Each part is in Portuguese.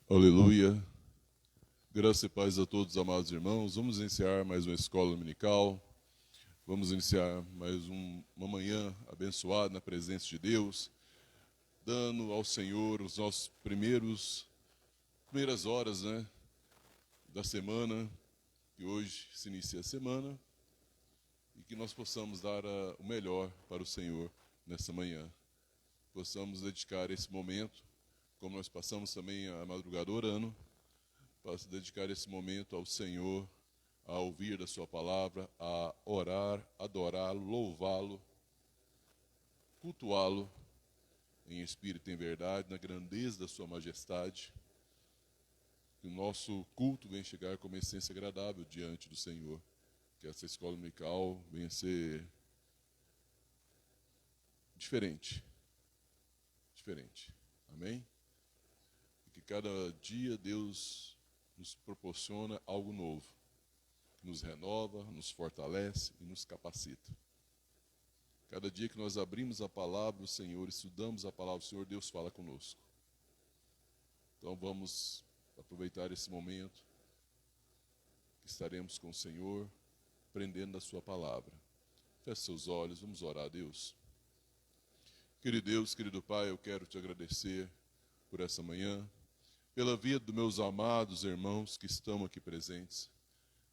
Aleluia. Graça e paz a todos, amados irmãos. Vamos iniciar mais uma escola dominical. Vamos iniciar mais uma manhã abençoada na presença de Deus, dando ao Senhor os nossos primeiras horas, da semana, que hoje se inicia a semana, e que nós possamos dar o melhor para o Senhor nessa manhã. Possamos dedicar esse momento, como nós passamos também a madrugada orando, para dedicar esse momento ao Senhor, a ouvir da sua palavra, a orar, adorá-lo, louvá-lo, cultuá-lo em espírito e em verdade, na grandeza da sua majestade. Que o nosso culto venha chegar como essência agradável diante do Senhor. Que essa escola dominical venha ser diferente. Amém? E que cada dia Deus nos proporciona algo novo. Nos renova, nos fortalece e nos capacita. Cada dia que nós abrimos a palavra do Senhor, estudamos a palavra do Senhor, Deus fala conosco. Então vamos aproveitar esse momento que estaremos com o Senhor, aprendendo da sua palavra. Feche seus olhos, vamos orar a Deus. Querido Deus, querido Pai, eu quero te agradecer por essa manhã, pela vida dos meus amados irmãos que estão aqui presentes,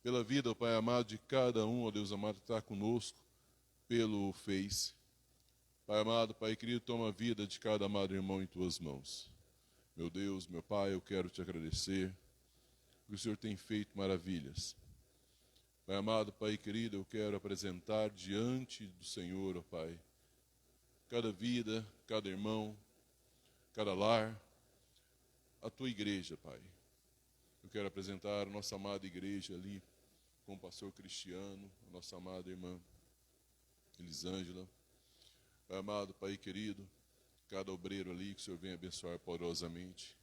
pela vida, ó Pai amado, de cada um, ó Deus amado, que está conosco pelo Face. Pai amado, Pai querido, toma a vida de cada amado irmão em tuas mãos. Meu Deus, meu Pai, eu quero te agradecer, porque o Senhor tem feito maravilhas. Pai amado, Pai querido, eu quero apresentar diante do Senhor, ó Pai, cada vida, cada irmão, cada lar, a tua igreja, Pai. Eu quero apresentar a nossa amada igreja ali, com o pastor Cristiano, a nossa amada irmã Elisângela. Pai amado, Pai querido, cada obreiro ali que o Senhor venha abençoar poderosamente.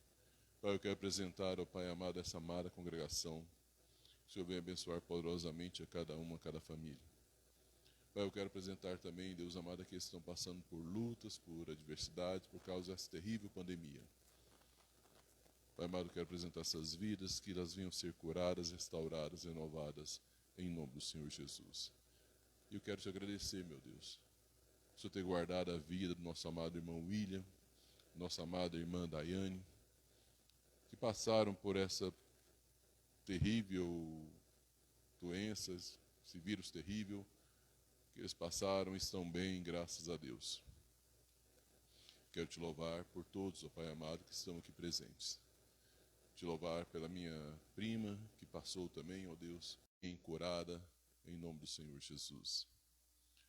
Pai, eu quero apresentar, ó Pai amado, essa amada congregação. Que o Senhor venha abençoar poderosamente a cada uma, a cada família. Pai, eu quero apresentar também, Deus amado, aqueles que estão passando por lutas, por adversidades, por causa dessa terrível pandemia. Pai amado, eu quero apresentar essas vidas, que elas venham ser curadas, restauradas, renovadas, em nome do Senhor Jesus. E eu quero te agradecer, meu Deus, por Senhor ter guardado a vida do nosso amado irmão William, nossa amada irmã Daiane, que passaram por essa terrível doença, esse vírus terrível, que eles passaram e estão bem, graças a Deus. Quero te louvar por todos, ó Pai amado, que estão aqui presentes. Te louvar pela minha prima, que passou também, ó Deus, em curada, em nome do Senhor Jesus.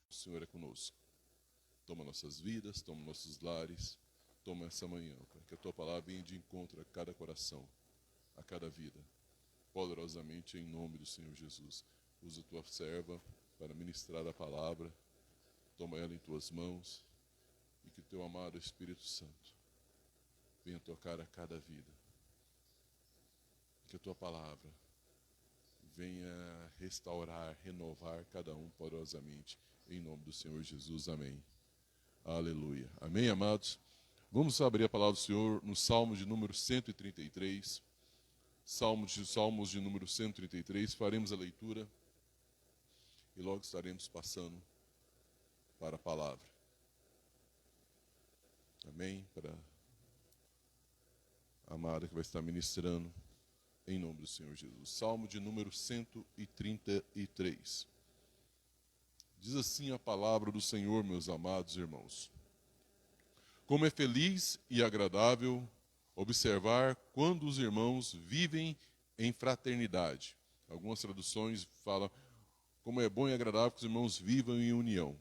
O Senhor é conosco. Toma nossas vidas, toma nossos lares, toma essa manhã, ó Pai, que a tua palavra venha de encontro a cada coração, a cada vida, poderosamente em nome do Senhor Jesus. Usa a tua serva para ministrar a palavra, toma ela em tuas mãos e que teu amado Espírito Santo venha tocar a cada vida. Que a tua palavra venha restaurar, renovar cada um poderosamente, em nome do Senhor Jesus. Amém. Aleluia. Amém, amados? Vamos abrir a palavra do Senhor no Salmo de número 133. Salmos de número 133. Faremos a leitura e logo estaremos passando para a palavra. Amém? Para a amada que vai estar ministrando. Em nome do Senhor Jesus. Salmo de número 133. Diz assim a palavra do Senhor, meus amados irmãos. Como é feliz e agradável observar quando os irmãos vivem em fraternidade. Algumas traduções falam como é bom e agradável que os irmãos vivam em união.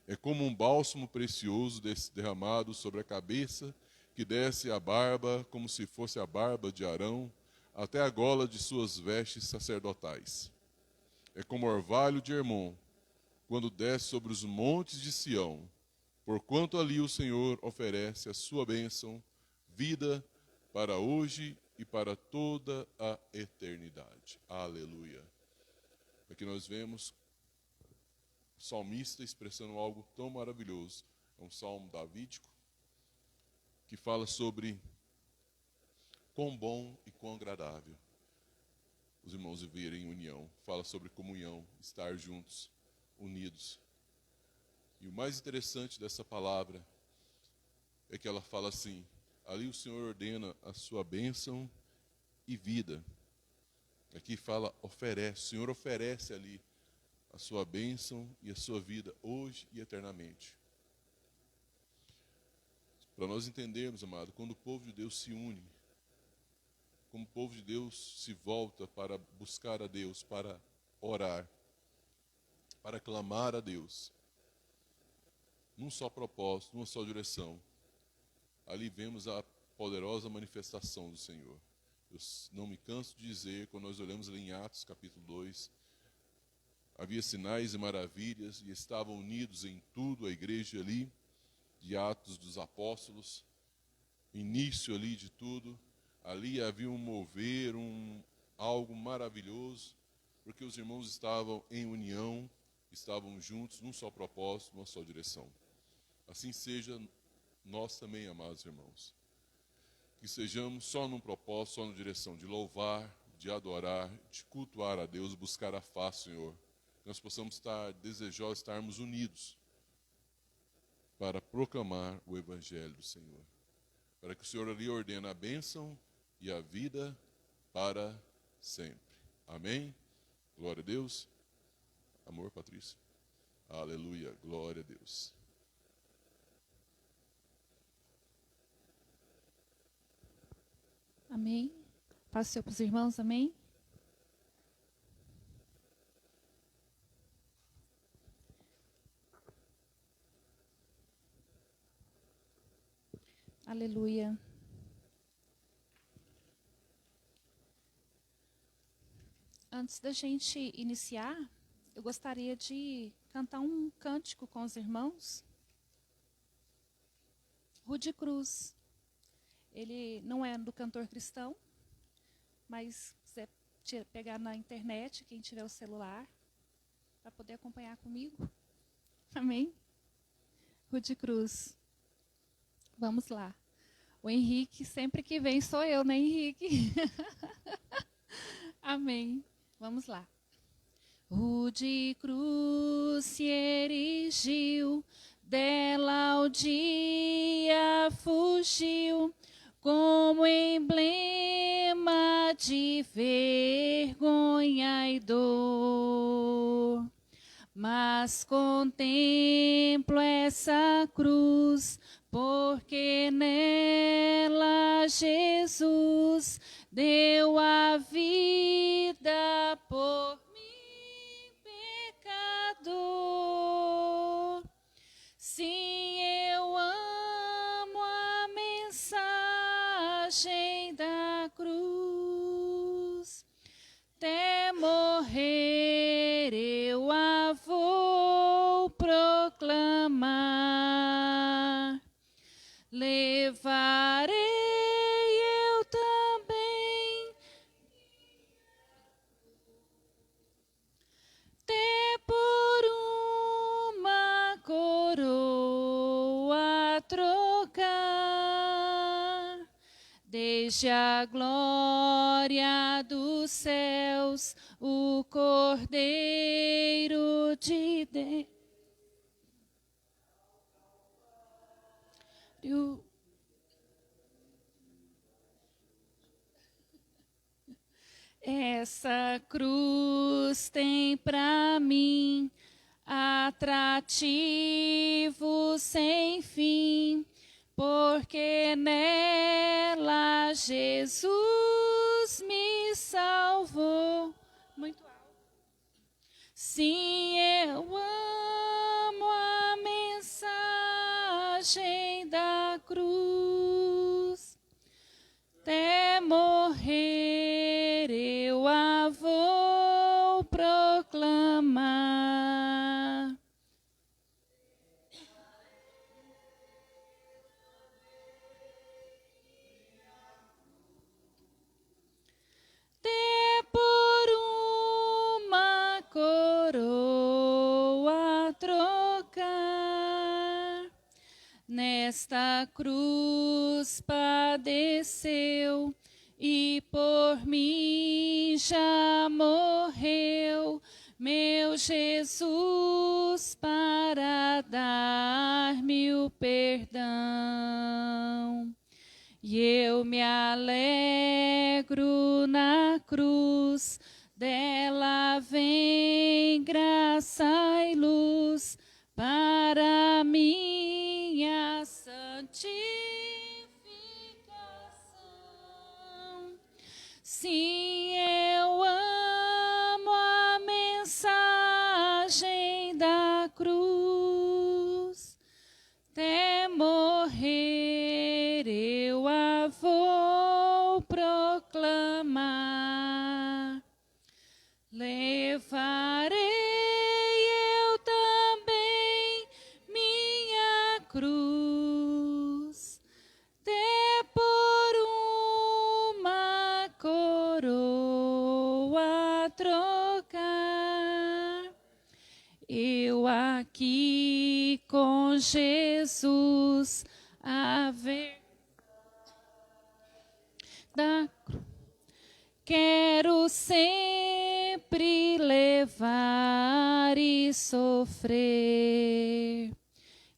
É como um bálsamo precioso derramado sobre a cabeça, que desce a barba como se fosse a barba de Arão, até a gola de suas vestes sacerdotais. É como orvalho de Hermon, quando desce sobre os montes de Sião, porquanto ali o Senhor oferece a sua bênção, vida para hoje e para toda a eternidade. Aleluia. Aqui nós vemos o salmista expressando algo tão maravilhoso. É um salmo davídico, que fala sobre quão bom e quão agradável os irmãos viverem em união. Fala sobre comunhão, estar juntos, unidos. E o mais interessante dessa palavra é que ela fala assim: ali o Senhor ordena a sua bênção e vida. Aqui fala oferece, o Senhor oferece ali a sua bênção e a sua vida hoje e eternamente. Para nós entendermos, amado, quando o povo de Deus se une, como o povo de Deus se volta para buscar a Deus, para orar, para clamar a Deus, num só propósito, numa só direção, ali vemos a poderosa manifestação do Senhor. Eu não me canso de dizer, quando nós olhamos ali em Atos capítulo 2, havia sinais e maravilhas e estavam unidos em tudo a igreja ali, de Atos dos Apóstolos, início ali de tudo, ali havia um mover, algo maravilhoso, porque os irmãos estavam em união, estavam juntos num só propósito, numa só direção. Assim seja nós também, amados irmãos, que sejamos só num propósito, só na direção de louvar, de adorar, de cultuar a Deus, buscar a face, Senhor. Que nós possamos estar desejosos, estarmos unidos para proclamar o Evangelho do Senhor. Para que o Senhor ali ordene a bênção e a vida para sempre. Amém? Glória a Deus. Amor, Patrícia. Aleluia. Glória a Deus. Amém. Paz do Senhor para os irmãos, amém? Aleluia. Antes da gente iniciar, eu gostaria de cantar um cântico com os irmãos. Rude Cruz. Ele não é do cantor cristão, mas se quiser pegar na internet, quem tiver o celular, para poder acompanhar comigo. Amém? Rude Cruz. Vamos lá. O Henrique, sempre que vem sou eu, né, Henrique? Amém. Vamos lá. Rude cruz se erigiu, dela o dia fugiu, como emblema de vergonha e dor. Mas contemplo essa cruz, porque nela Jesus deu a vida por mim, pecador. Sim, eu amo a mensagem da cruz. Até morrer eu a vou proclamar. Levarei eu também, até por uma coroa trocar. Desde a glória dos céus, o Cordeiro de Deus. Essa cruz tem pra mim atrativo sem fim, porque nela Jesus me salvou. Muito alto. Sim, eu amo a mensagem da cruz. Até morrer eu a vou proclamar. Até por uma coroa trocar. Nesta cruz padeceu e por mim já morreu, meu Jesus, para dar-me o perdão. E eu me alegro na cruz, dela vem graça e luz para minha santificação. Sim, eu amo a mensagem da cruz, até morrer eu a vou proclamar. Levarei eu também minha cruz, até por uma coroa trocar. Eu aqui com Jesus a ver da cruz, quero sempre levar e sofrer.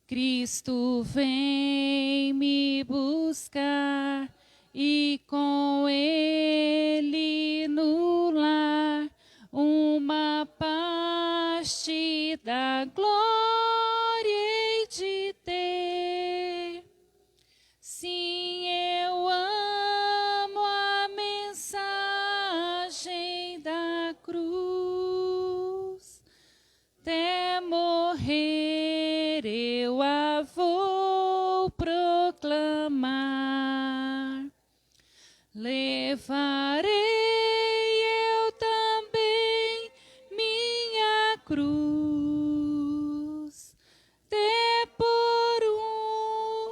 Cristo vem me buscar e com Ele no lar uma parte da glória hei de ter. Sim, eu amo a mensagem da cruz, até morrer eu a vou proclamar. Levarei eu também minha cruz, até por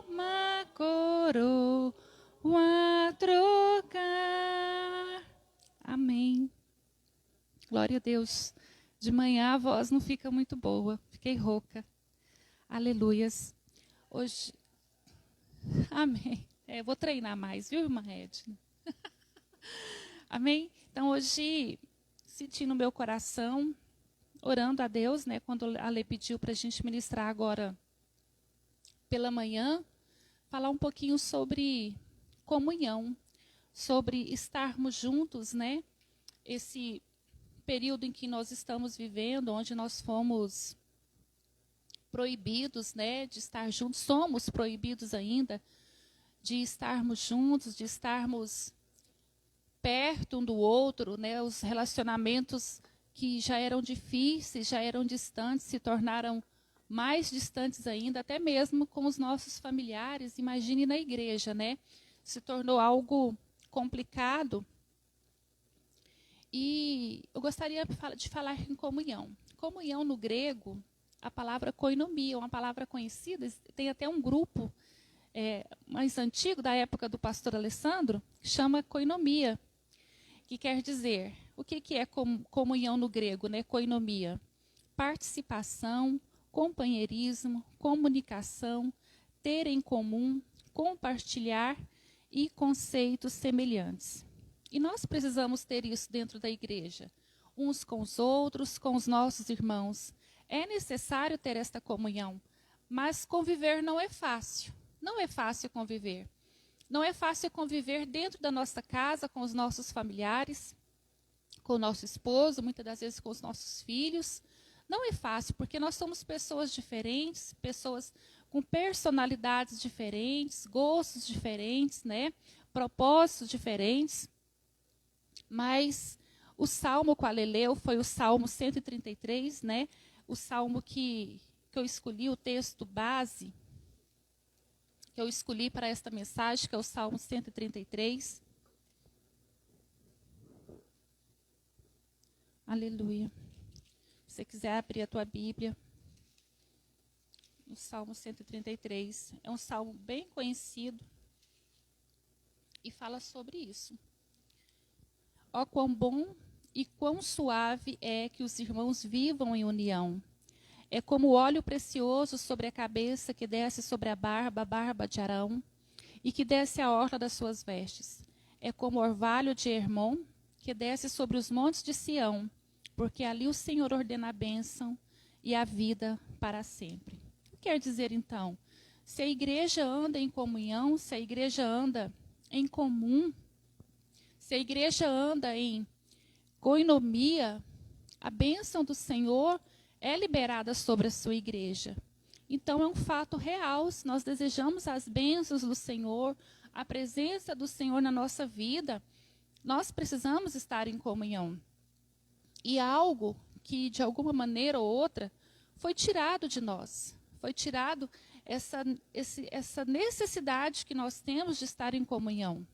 uma coroa trocar. Amém. Glória a Deus. De manhã a voz não fica muito boa, fiquei rouca. Aleluias. Hoje, amém. Vou treinar mais, viu, irmã Edna? Amém? Então, hoje, senti no meu coração, orando a Deus, né, quando a Lê pediu para a gente ministrar agora pela manhã, falar um pouquinho sobre comunhão, sobre estarmos juntos, né? Esse período em que nós estamos vivendo, onde nós fomos proibidos, né, de estar juntos, somos proibidos ainda de estarmos juntos, de estarmos perto um do outro, né? Os relacionamentos que já eram difíceis, já eram distantes, se tornaram mais distantes ainda, até mesmo com os nossos familiares. Imagine na igreja, né? Se tornou algo complicado. E eu gostaria de falar em comunhão. Comunhão no grego, a palavra koinomia, é uma palavra conhecida, tem até um grupo mais antigo, da época do pastor Alessandro, que chama koinomia, que quer dizer, o que é comunhão no grego, né? Koinomia, participação, companheirismo, comunicação, ter em comum, compartilhar e conceitos semelhantes. E nós precisamos ter isso dentro da igreja, uns com os outros, com os nossos irmãos. É necessário ter esta comunhão, mas conviver não é fácil. Não é fácil conviver. Não é fácil conviver dentro da nossa casa, com os nossos familiares, com o nosso esposo, muitas das vezes com os nossos filhos. Não é fácil, porque nós somos pessoas diferentes, pessoas com personalidades diferentes, gostos diferentes, né? Propósitos diferentes. Mas o salmo qual ele leu foi o Salmo 133, né? O salmo que eu escolhi, o texto base, que eu escolhi para esta mensagem, que é o Salmo 133. Aleluia. Se você quiser abrir a tua Bíblia, no Salmo 133. É um salmo bem conhecido e fala sobre isso. Ó, quão bom e quão suave é que os irmãos vivam em união. É como óleo precioso sobre a cabeça que desce sobre a barba de Arão, e que desce a orla das suas vestes. é como orvalho de Hermon, que desce sobre os montes de Sião, porque ali o Senhor ordena a bênção e a vida para sempre. O que quer dizer, então? Se a igreja anda em comunhão, se a igreja anda em comum, se a igreja anda em koinonia, a bênção do Senhor é liberada sobre a sua igreja. Então, é um fato real. Se nós desejamos as bênçãos do Senhor, a presença do Senhor na nossa vida, nós precisamos estar em comunhão. E algo que, de alguma maneira ou outra, foi tirado de nós. Foi tirado essa necessidade que nós temos de estar em comunhão.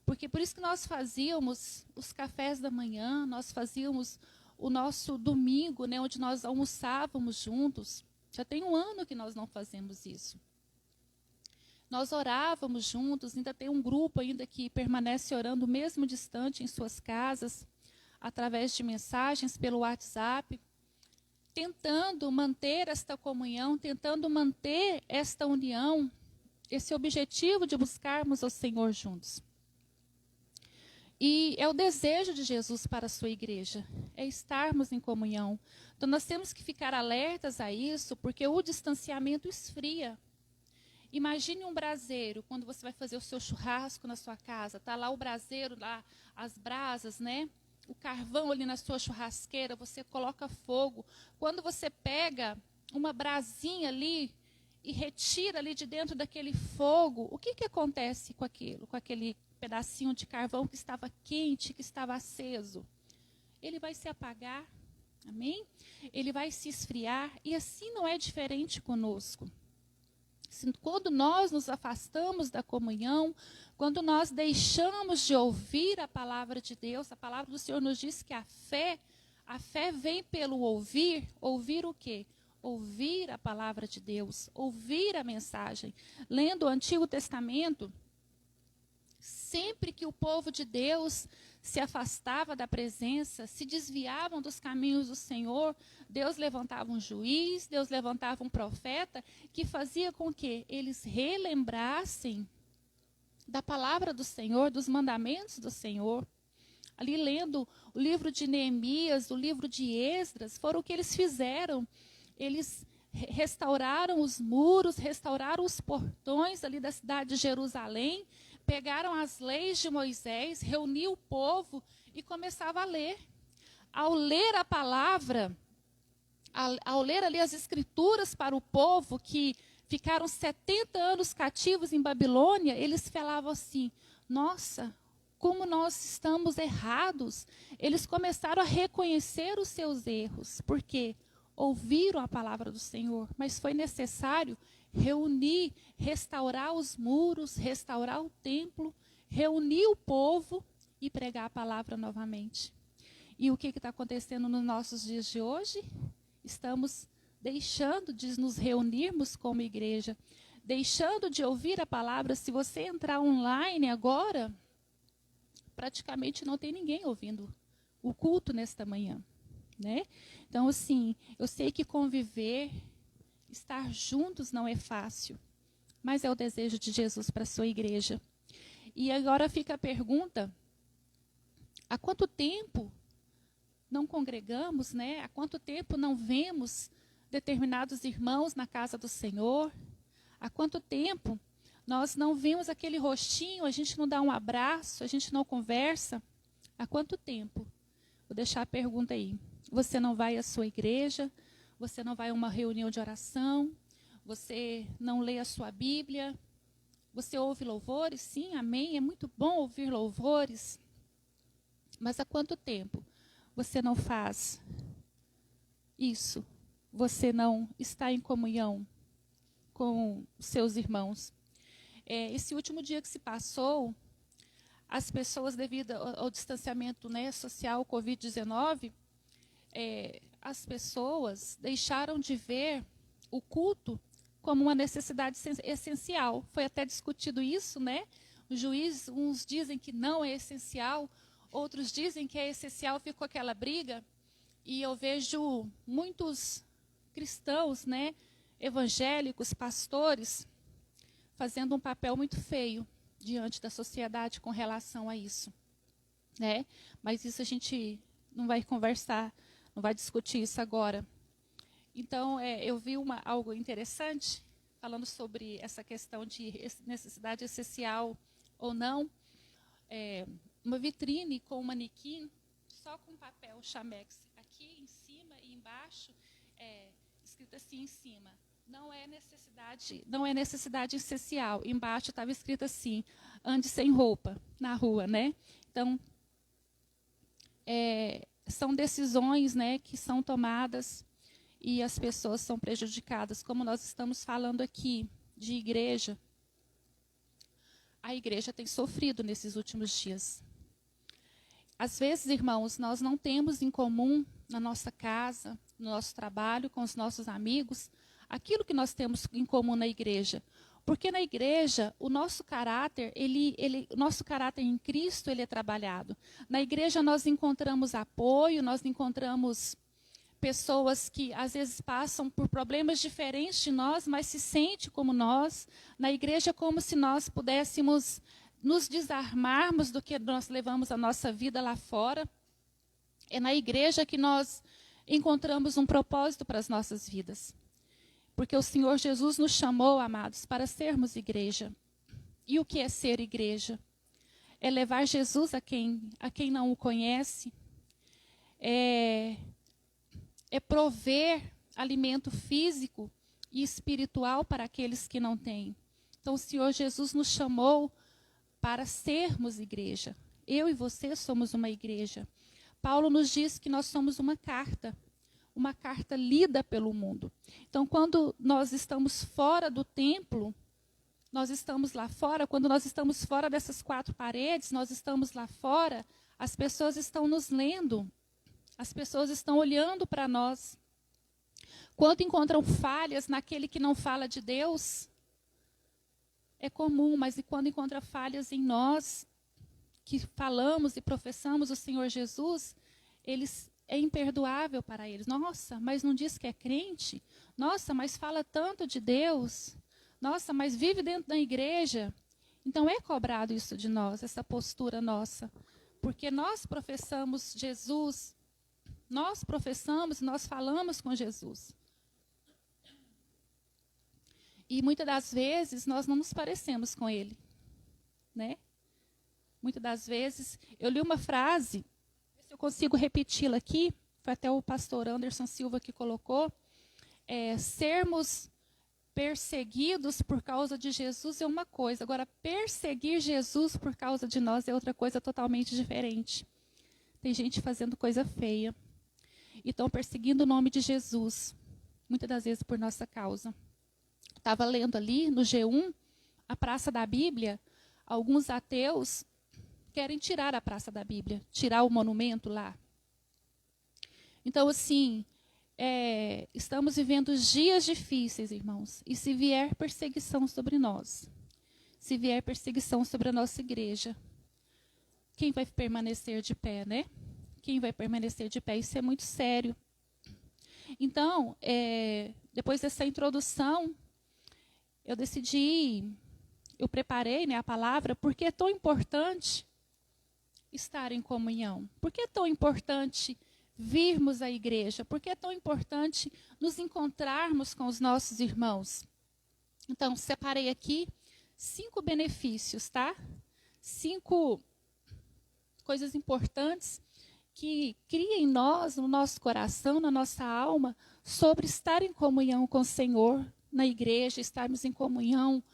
Porque por isso que nós fazíamos os cafés da manhã, nós fazíamos o nosso domingo, né, onde nós almoçávamos juntos. Já tem 1 ano que nós não fazemos isso. Nós orávamos juntos, ainda tem um grupo ainda que permanece orando mesmo distante em suas casas, através de mensagens pelo WhatsApp, tentando manter esta comunhão, tentando manter esta união, esse objetivo de buscarmos ao Senhor juntos. E é o desejo de Jesus para a sua igreja, é estarmos em comunhão. Então, nós temos que ficar alertas a isso, porque o distanciamento esfria. Imagine um braseiro, quando você vai fazer o seu churrasco na sua casa, está lá o braseiro, lá as brasas, né? O carvão ali na sua churrasqueira, você coloca fogo. Quando você pega uma brasinha ali e retira ali de dentro daquele fogo, o que acontece com aquilo, com aquele pedacinho de carvão que estava quente, que estava aceso? Ele vai se apagar, amém? Ele vai se esfriar, e assim não é diferente conosco. Quando nós nos afastamos da comunhão, quando nós deixamos de ouvir a palavra de Deus, a palavra do Senhor nos diz que a fé vem pelo ouvir. Ouvir o quê? Ouvir a palavra de Deus, ouvir a mensagem. Lendo o Antigo Testamento, sempre que o povo de Deus se afastava da presença, se desviavam dos caminhos do Senhor, Deus levantava um juiz, Deus levantava um profeta, que fazia com que eles relembrassem da palavra do Senhor, dos mandamentos do Senhor. Ali lendo o livro de Neemias, o livro de Esdras, foram o que eles fizeram. Eles restauraram os muros, restauraram os portões ali da cidade de Jerusalém, pegaram as leis de Moisés, reuniu o povo e começava a ler. Ao ler a palavra, ao ler ali as escrituras para o povo que ficaram 70 anos cativos em Babilônia, eles falavam assim: nossa, como nós estamos errados. Eles começaram a reconhecer os seus erros, porque ouviram a palavra do Senhor, mas foi necessário reunir, restaurar os muros, restaurar o templo, reunir o povo e pregar a palavra novamente. E o que está acontecendo nos nossos dias de hoje? Estamos deixando de nos reunirmos como igreja, deixando de ouvir a palavra. Se você entrar online agora, praticamente não tem ninguém ouvindo o culto nesta manhã, né? Então, assim, eu sei que conviver, estar juntos não é fácil, mas é o desejo de Jesus para a sua igreja. E agora fica a pergunta: há quanto tempo não congregamos, né? Há quanto tempo não vemos determinados irmãos na casa do Senhor? Há quanto tempo nós não vemos aquele rostinho, a gente não dá um abraço, a gente não conversa? Há quanto tempo? Vou deixar a pergunta aí. Você não vai à sua igreja, você não vai a uma reunião de oração, você não lê a sua Bíblia, você ouve louvores? Sim, amém, é muito bom ouvir louvores. Mas há quanto tempo você não faz isso? Você não está em comunhão com seus irmãos? Esse último dia que se passou, as pessoas, devido ao distanciamento, né, social, Covid-19, as pessoas deixaram de ver o culto como uma necessidade essencial. Foi até discutido isso, né? Os juízes, uns dizem que não é essencial, outros dizem que é essencial, ficou aquela briga. E eu vejo muitos cristãos, né, evangélicos, pastores, fazendo um papel muito feio, diante da sociedade com relação a isso, né? Mas isso a gente não vai conversar, não vai discutir isso agora. Então, eu vi algo interessante, falando sobre essa questão de necessidade essencial ou não. Uma vitrine com um manequim, só com papel chamex aqui em cima e embaixo, escrito assim em cima, não é necessidade essencial. Embaixo estava escrito assim, ande sem roupa na rua, né? Então, são decisões, né, que são tomadas e as pessoas são prejudicadas. Como nós estamos falando aqui de igreja, a igreja tem sofrido nesses últimos dias. Às vezes, irmãos, nós não temos em comum na nossa casa, no nosso trabalho, com os nossos amigos, aquilo que nós temos em comum na igreja. Porque na igreja, o nosso caráter, o nosso caráter em Cristo, ele é trabalhado. Na igreja nós encontramos apoio, nós encontramos pessoas que às vezes passam por problemas diferentes de nós, mas se sentem como nós. Na igreja é como se nós pudéssemos nos desarmarmos do que nós levamos a nossa vida lá fora. É na igreja que nós encontramos um propósito para as nossas vidas. Porque o Senhor Jesus nos chamou, amados, para sermos igreja. E o que é ser igreja? É levar Jesus a quem não o conhece. É prover alimento físico e espiritual para aqueles que não têm. Então, o Senhor Jesus nos chamou para sermos igreja. Eu e você somos uma igreja. Paulo nos diz que nós somos uma carta lida pelo mundo. Então, quando nós estamos fora do templo, nós estamos lá fora, quando nós estamos fora dessas 4 paredes, nós estamos lá fora, as pessoas estão nos lendo, as pessoas estão olhando para nós. Quando encontram falhas naquele que não fala de Deus, é comum, mas e quando encontra falhas em nós, que falamos e professamos o Senhor Jesus, é imperdoável para eles. Nossa, mas não diz que é crente? Nossa, mas fala tanto de Deus? Nossa, mas vive dentro da igreja? Então é cobrado isso de nós, essa postura nossa. Porque nós professamos Jesus, nós falamos com Jesus. E muitas das vezes nós não nos parecemos com Ele, né? Muitas das vezes, eu li uma frase, se eu consigo repeti-la aqui, foi até o pastor Anderson Silva que colocou, sermos perseguidos por causa de Jesus é uma coisa, agora perseguir Jesus por causa de nós é outra coisa totalmente diferente. Tem gente fazendo coisa feia e estão perseguindo o nome de Jesus, muitas das vezes por nossa causa. Estava lendo ali no G1, a Praça da Bíblia, alguns ateus querem tirar a Praça da Bíblia, tirar o monumento lá. Então, assim, estamos vivendo dias difíceis, irmãos, e se vier perseguição sobre nós, se vier perseguição sobre a nossa igreja, quem vai permanecer de pé, né? Quem vai permanecer de pé? Isso é muito sério. Então, depois dessa introdução, eu preparei, né, a palavra, porque é tão importante estar em comunhão. Por que é tão importante virmos à igreja? Por que é tão importante nos encontrarmos com os nossos irmãos? Então, separei aqui 5 benefícios, tá? 5 coisas importantes que cria em nós, no nosso coração, na nossa alma, sobre estar em comunhão com o Senhor na igreja, estarmos em comunhão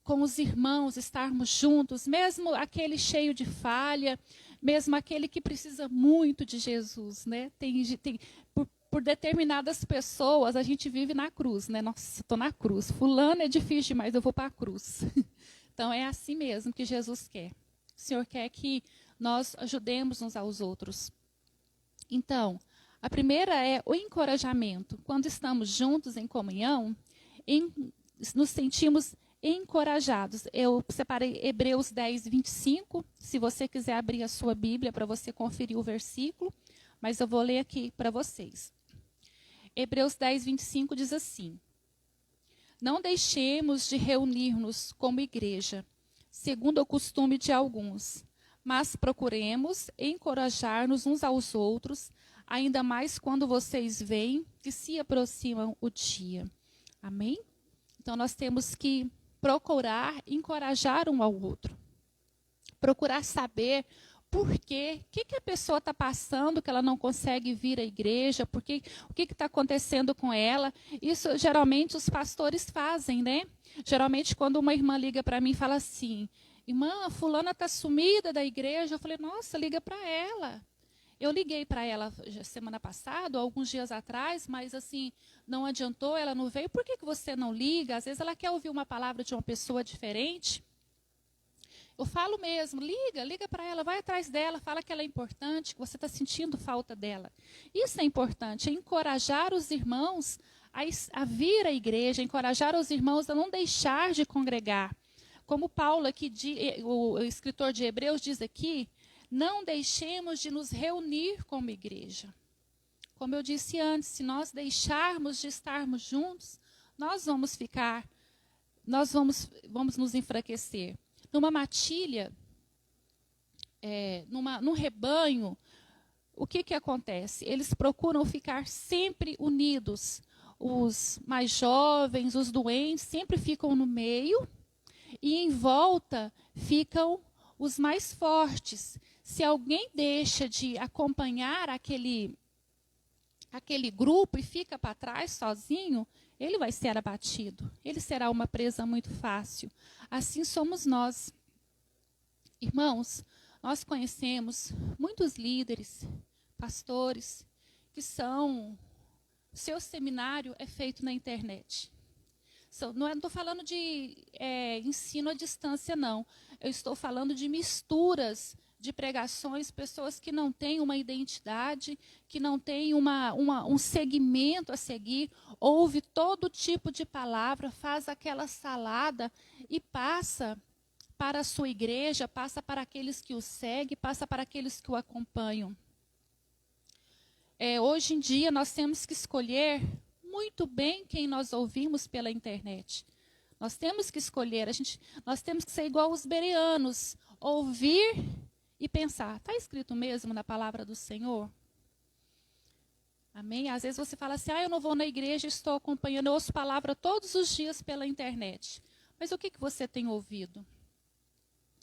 com os irmãos, estarmos juntos, mesmo aquele cheio de falha, mesmo aquele que precisa muito de Jesus, né? Por determinadas pessoas, a gente vive na cruz, né? Nossa, estou na cruz. Fulano é difícil demais, eu vou para a cruz. Então, é assim mesmo que Jesus quer. O Senhor quer que nós ajudemos uns aos outros. Então, a primeira é o encorajamento. Quando estamos juntos em comunhão, nos sentimos encorajados. Eu separei Hebreus 10, 25. Se você quiser abrir a sua Bíblia para você conferir o versículo, mas eu vou ler aqui para vocês. Hebreus 10, 25 diz assim: Não deixemos de reunir-nos como igreja, segundo o costume de alguns, mas procuremos encorajar-nos uns aos outros, ainda mais quando vocês veem que se aproxima o dia. Amém? Então, nós temos que procurar encorajar um ao outro. Procurar saber por quê, o que a pessoa está passando, que ela não consegue vir à igreja, o que está acontecendo com ela. Isso, geralmente, os pastores fazem, né? Geralmente, quando uma irmã liga para mim e fala assim, irmã, fulana está sumida da igreja, eu falei, nossa, liga para ela. Eu liguei para ela semana passada, alguns dias atrás, mas assim, não adiantou, ela não veio. Por que você não liga? Às vezes ela quer ouvir uma palavra de uma pessoa diferente. Eu falo mesmo, liga para ela, vai atrás dela, fala que ela é importante, que você está sentindo falta dela. Isso é importante, é encorajar os irmãos a vir à igreja, encorajar os irmãos a não deixar de congregar. Como Paulo aqui, o escritor de Hebreus diz aqui, não deixemos de nos reunir como igreja. Como eu disse antes, se nós deixarmos de estarmos juntos, nós vamos nos enfraquecer. Numa matilha, num rebanho, o que acontece? Eles procuram ficar sempre unidos. Os mais jovens, os doentes, sempre ficam no meio e em volta ficam os mais fortes. Se alguém deixa de acompanhar aquele grupo e fica para trás sozinho, ele vai ser abatido. Ele será uma presa muito fácil. Assim somos nós. Irmãos, nós conhecemos muitos líderes, pastores, que seu seminário é feito na internet. Não estou falando de ensino à distância, não. Eu estou falando de misturas de pregações, pessoas que não têm uma identidade, que não têm um segmento a seguir, ouve todo tipo de palavra, faz aquela salada e passa para a sua igreja, passa para aqueles que o seguem, passa para aqueles que o acompanham. Hoje em dia, nós temos que escolher muito bem quem nós ouvimos pela internet. Nós temos que escolher, nós temos que ser igual os bereanos, ouvir e pensar, está escrito mesmo na palavra do Senhor? Amém? Às vezes você fala assim, eu não vou na igreja, estou acompanhando, eu ouço palavra todos os dias pela internet. Mas o que você tem ouvido?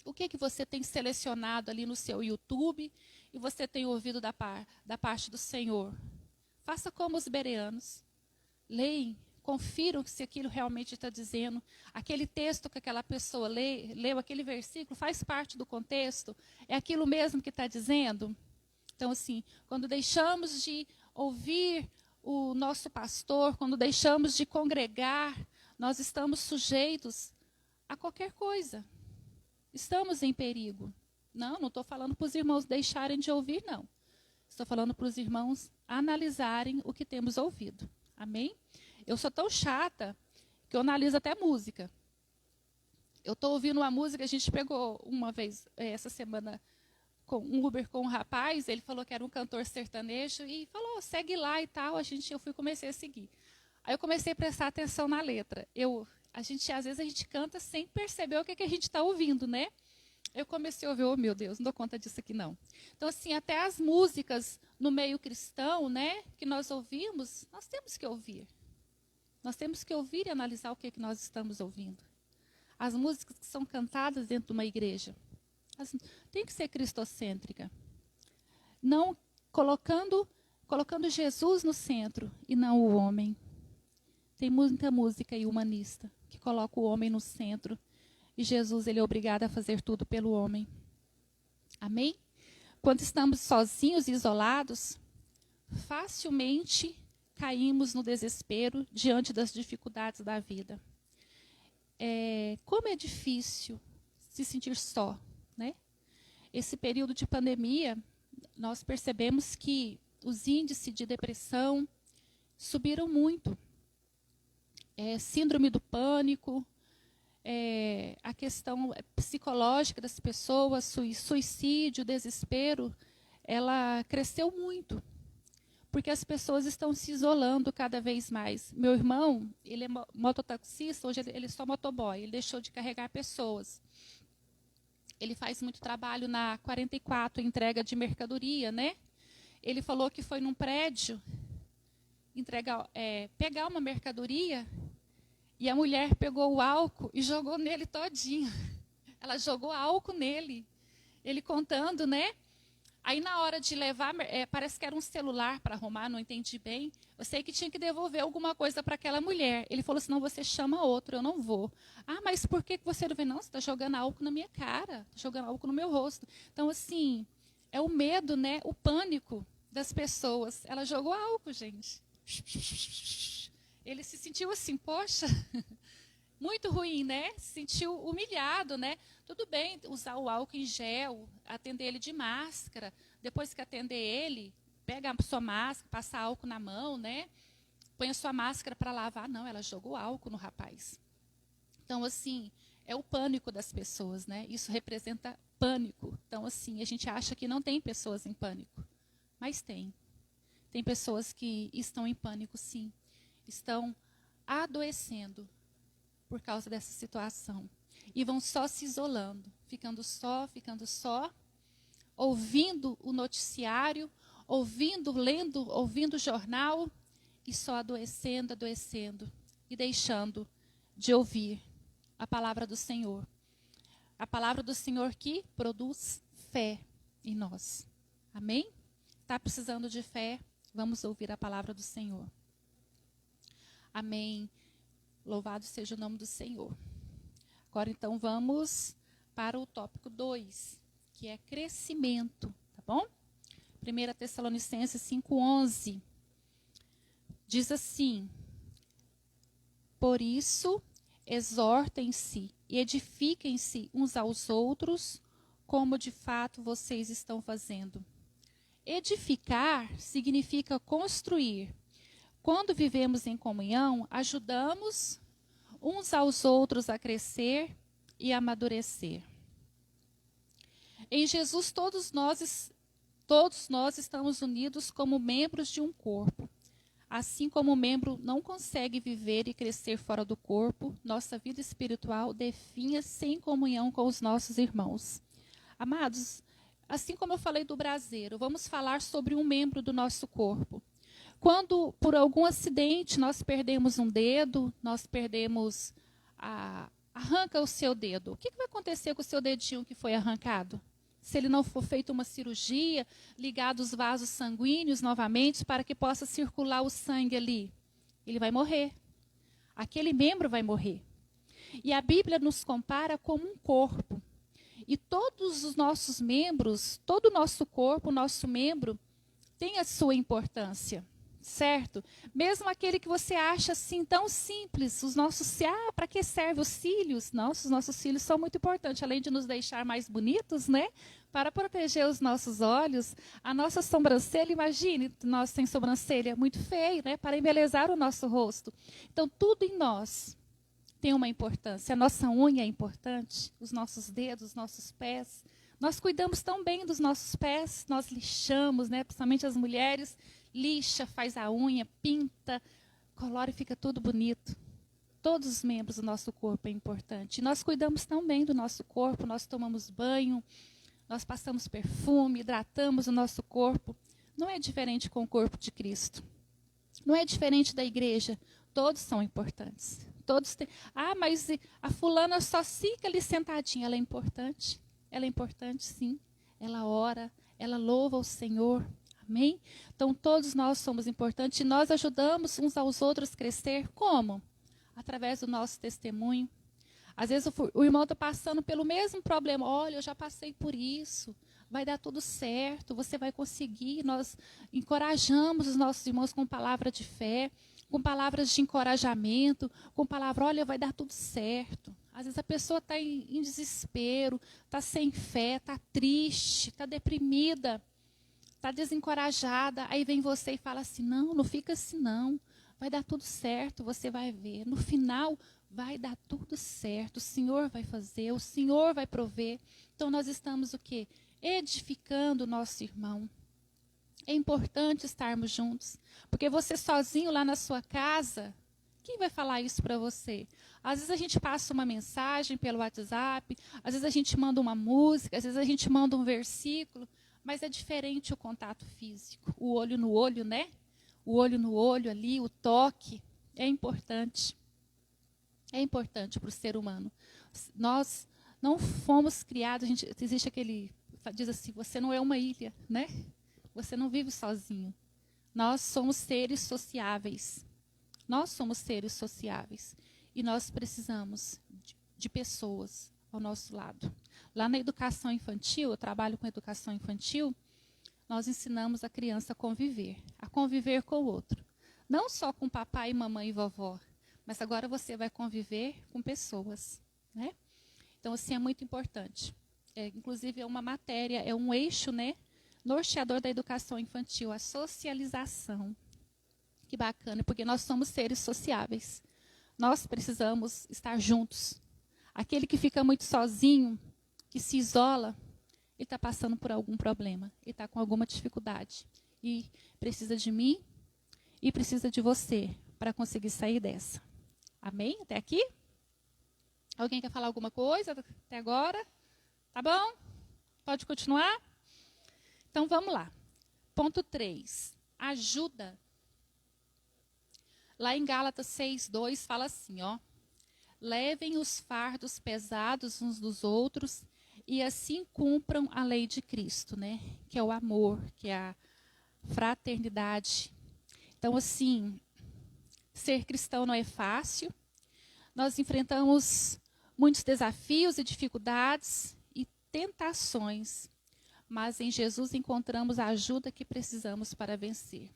O que você tem selecionado ali no seu YouTube e você tem ouvido da parte do Senhor? Faça como os bereanos. Leem, confiram se aquilo realmente está dizendo. Aquele texto que aquela pessoa leu, aquele versículo, faz parte do contexto? É aquilo mesmo que está dizendo? Então, assim, quando deixamos de ouvir o nosso pastor, quando deixamos de congregar, nós estamos sujeitos a qualquer coisa. Estamos em perigo. Não estou falando para os irmãos deixarem de ouvir, não. Estou falando para os irmãos analisarem o que temos ouvido. Amém? Eu sou tão chata que eu analiso até música. Eu estou ouvindo uma música, a gente pegou uma vez, essa semana, com um Uber com um rapaz, ele falou que era um cantor sertanejo e falou, segue lá e tal. Comecei a seguir. Aí eu comecei a prestar atenção na letra. Às vezes a gente canta sem perceber o que a gente está ouvindo, né? Eu comecei a ouvir, oh meu Deus, não dou conta disso aqui não. Então, assim, até as músicas no meio cristão, né, que nós ouvimos, nós temos que ouvir. Nós temos que ouvir e analisar o que nós estamos ouvindo. As músicas que são cantadas dentro de uma igreja, tem que ser cristocêntrica. Não colocando Jesus no centro e não o homem. Tem muita música aí humanista que coloca o homem no centro. E Jesus, ele é obrigado a fazer tudo pelo homem. Amém? Quando estamos sozinhos e isolados, facilmente caímos no desespero diante das dificuldades da vida. Como é difícil se sentir só, né? Esse período de pandemia, nós percebemos que os índices de depressão subiram muito. Síndrome do pânico, a questão psicológica das pessoas, suicídio, desespero, ela cresceu muito, porque as pessoas estão se isolando cada vez mais. Meu irmão, ele é mototaxista, hoje ele é só motoboy, ele deixou de carregar pessoas. Ele faz muito trabalho na 44, entrega de mercadoria, né? Ele falou que foi num prédio pegar uma mercadoria e a mulher pegou o álcool e jogou nele todinho. Ela jogou álcool nele. Ele contando, né? Aí, na hora de levar, parece que era um celular para arrumar, não entendi bem. Eu sei que tinha que devolver alguma coisa para aquela mulher. Ele falou assim, não, você chama outro, eu não vou. Ah, mas por que você não vem? Não, você está jogando álcool na minha cara, está jogando álcool no meu rosto. Então, assim, é o medo, né? O pânico das pessoas. Ela jogou álcool, gente. Ele se sentiu assim, poxa, muito ruim, né? Se sentiu humilhado, né? Tudo bem usar o álcool em gel, atender ele de máscara. Depois que atender ele, pega a sua máscara, passa álcool na mão, né? Põe a sua máscara para lavar. Não, ela jogou álcool no rapaz. Então, assim, é o pânico das pessoas, né? Isso representa pânico. Então, assim, a gente acha que não tem pessoas em pânico. Mas tem. Tem pessoas que estão em pânico, sim. Estão adoecendo por causa dessa situação. E vão só se isolando, ficando só, ouvindo o noticiário, lendo o jornal, e só adoecendo, e deixando de ouvir a palavra do Senhor. A palavra do Senhor que produz fé em nós. Amém? Está precisando de fé? Vamos ouvir a palavra do Senhor. Amém. Louvado seja o nome do Senhor. Agora, então, vamos para o tópico 2, que é crescimento, tá bom? 1 Tessalonicenses 5:11 diz assim: por isso, exortem-se e edifiquem-se uns aos outros, como de fato vocês estão fazendo. Edificar significa construir. Quando vivemos em comunhão, ajudamos uns aos outros a crescer e amadurecer. Em Jesus, todos nós estamos unidos como membros de um corpo. Assim como o membro não consegue viver e crescer fora do corpo, nossa vida espiritual definha-se em comunhão com os nossos irmãos. Amados, assim como eu falei do braseiro, vamos falar sobre um membro do nosso corpo. Quando, por algum acidente, nós perdemos um dedo, arranca o seu dedo. O que vai acontecer com o seu dedinho que foi arrancado? Se ele não for feita uma cirurgia, ligado os vasos sanguíneos novamente, para que possa circular o sangue ali, ele vai morrer. Aquele membro vai morrer. E a Bíblia nos compara como um corpo. E todos os nossos membros, todo o nosso corpo, o nosso membro, tem a sua importância. Certo? Mesmo aquele que você acha assim tão simples, para que servem os cílios? Nossa, os nossos cílios são muito importantes, além de nos deixar mais bonitos, né? Para proteger os nossos olhos, a nossa sobrancelha, imagine, nós sem sobrancelha, muito feio, né? Para embelezar o nosso rosto. Então, tudo em nós tem uma importância. A nossa unha é importante, os nossos dedos, os nossos pés. Nós cuidamos tão bem dos nossos pés, nós lixamos, né? Principalmente as mulheres, lixa, faz a unha, pinta, colore e fica tudo bonito. Todos os membros do nosso corpo é importante. E nós cuidamos tão bem do nosso corpo, nós tomamos banho, nós passamos perfume, hidratamos o nosso corpo. Não é diferente com o corpo de Cristo. Não é diferente da igreja. Todos são importantes. Todos têm. Ah, mas a fulana só fica ali sentadinha. Ela é importante? Ela é importante, sim. Ela ora, ela louva o Senhor. Amém? Então, todos nós somos importantes e nós ajudamos uns aos outros a crescer. Como? Através do nosso testemunho. Às vezes o irmão está passando pelo mesmo problema. Olha, eu já passei por isso. Vai dar tudo certo, você vai conseguir. Nós encorajamos os nossos irmãos com palavra de fé, com palavras de encorajamento, com palavra, olha, vai dar tudo certo. Às vezes a pessoa está em desespero, está sem fé, está triste, está deprimida, está desencorajada. Aí vem você e fala assim, não fica assim não. Vai dar tudo certo, você vai ver. No final, vai dar tudo certo. O Senhor vai fazer, o Senhor vai prover. Então, nós estamos o quê? Edificando o nosso irmão. É importante estarmos juntos. Porque você sozinho lá na sua casa, Quem vai falar isso para você? Às vezes a gente passa uma mensagem pelo WhatsApp, às vezes a gente manda uma música, às vezes a gente manda um versículo, mas é diferente o contato físico. O olho no olho, né? O olho no olho ali, o toque, é importante. É importante para o ser humano. Nós não fomos criados, existe aquele, diz assim, você não é uma ilha, né? Você não vive sozinho. Nós somos seres sociáveis. Nós somos seres sociáveis. E nós precisamos de pessoas ao nosso lado. Lá na educação infantil, eu trabalho com educação infantil, nós ensinamos a criança a conviver com o outro. Não só com papai, mamãe e vovó, mas agora você vai conviver com pessoas, né? Então, assim, é muito importante. Inclusive, é uma matéria, é um eixo, né, norteador da educação infantil, a socialização. Que bacana, porque nós somos seres sociáveis. Nós precisamos estar juntos. Aquele que fica muito sozinho, que se isola, ele está passando por algum problema, ele está com alguma dificuldade. E precisa de mim e precisa de você para conseguir sair dessa. Amém? Até aqui? Alguém quer falar alguma coisa até agora? Tá bom? Pode continuar? Então, vamos lá. Ponto 3. Ajuda. Lá em Gálatas 6:2 fala assim, ó. Levem os fardos pesados uns dos outros e assim cumpram a lei de Cristo, né? Que é o amor, que é a fraternidade. Então, assim, ser cristão não é fácil. Nós enfrentamos muitos desafios e dificuldades e tentações, mas em Jesus encontramos a ajuda que precisamos para vencer.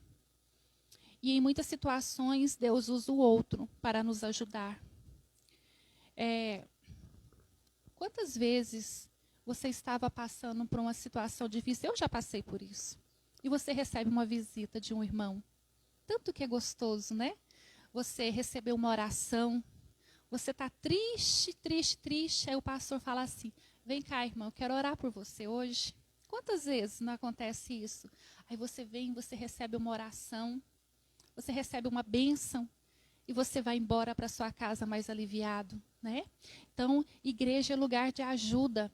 E em muitas situações, Deus usa o outro para nos ajudar. Quantas vezes você estava passando por uma situação difícil? Eu já passei por isso. E você recebe uma visita de um irmão. Tanto que é gostoso, né? Você recebeu uma oração. Você está triste, triste, triste. Aí o pastor fala assim, vem cá, irmão, eu quero orar por você hoje. Quantas vezes não acontece isso? Aí você vem, você recebe uma oração. Você recebe uma bênção e você vai embora para sua casa mais aliviado, né? Então, igreja é lugar de ajuda.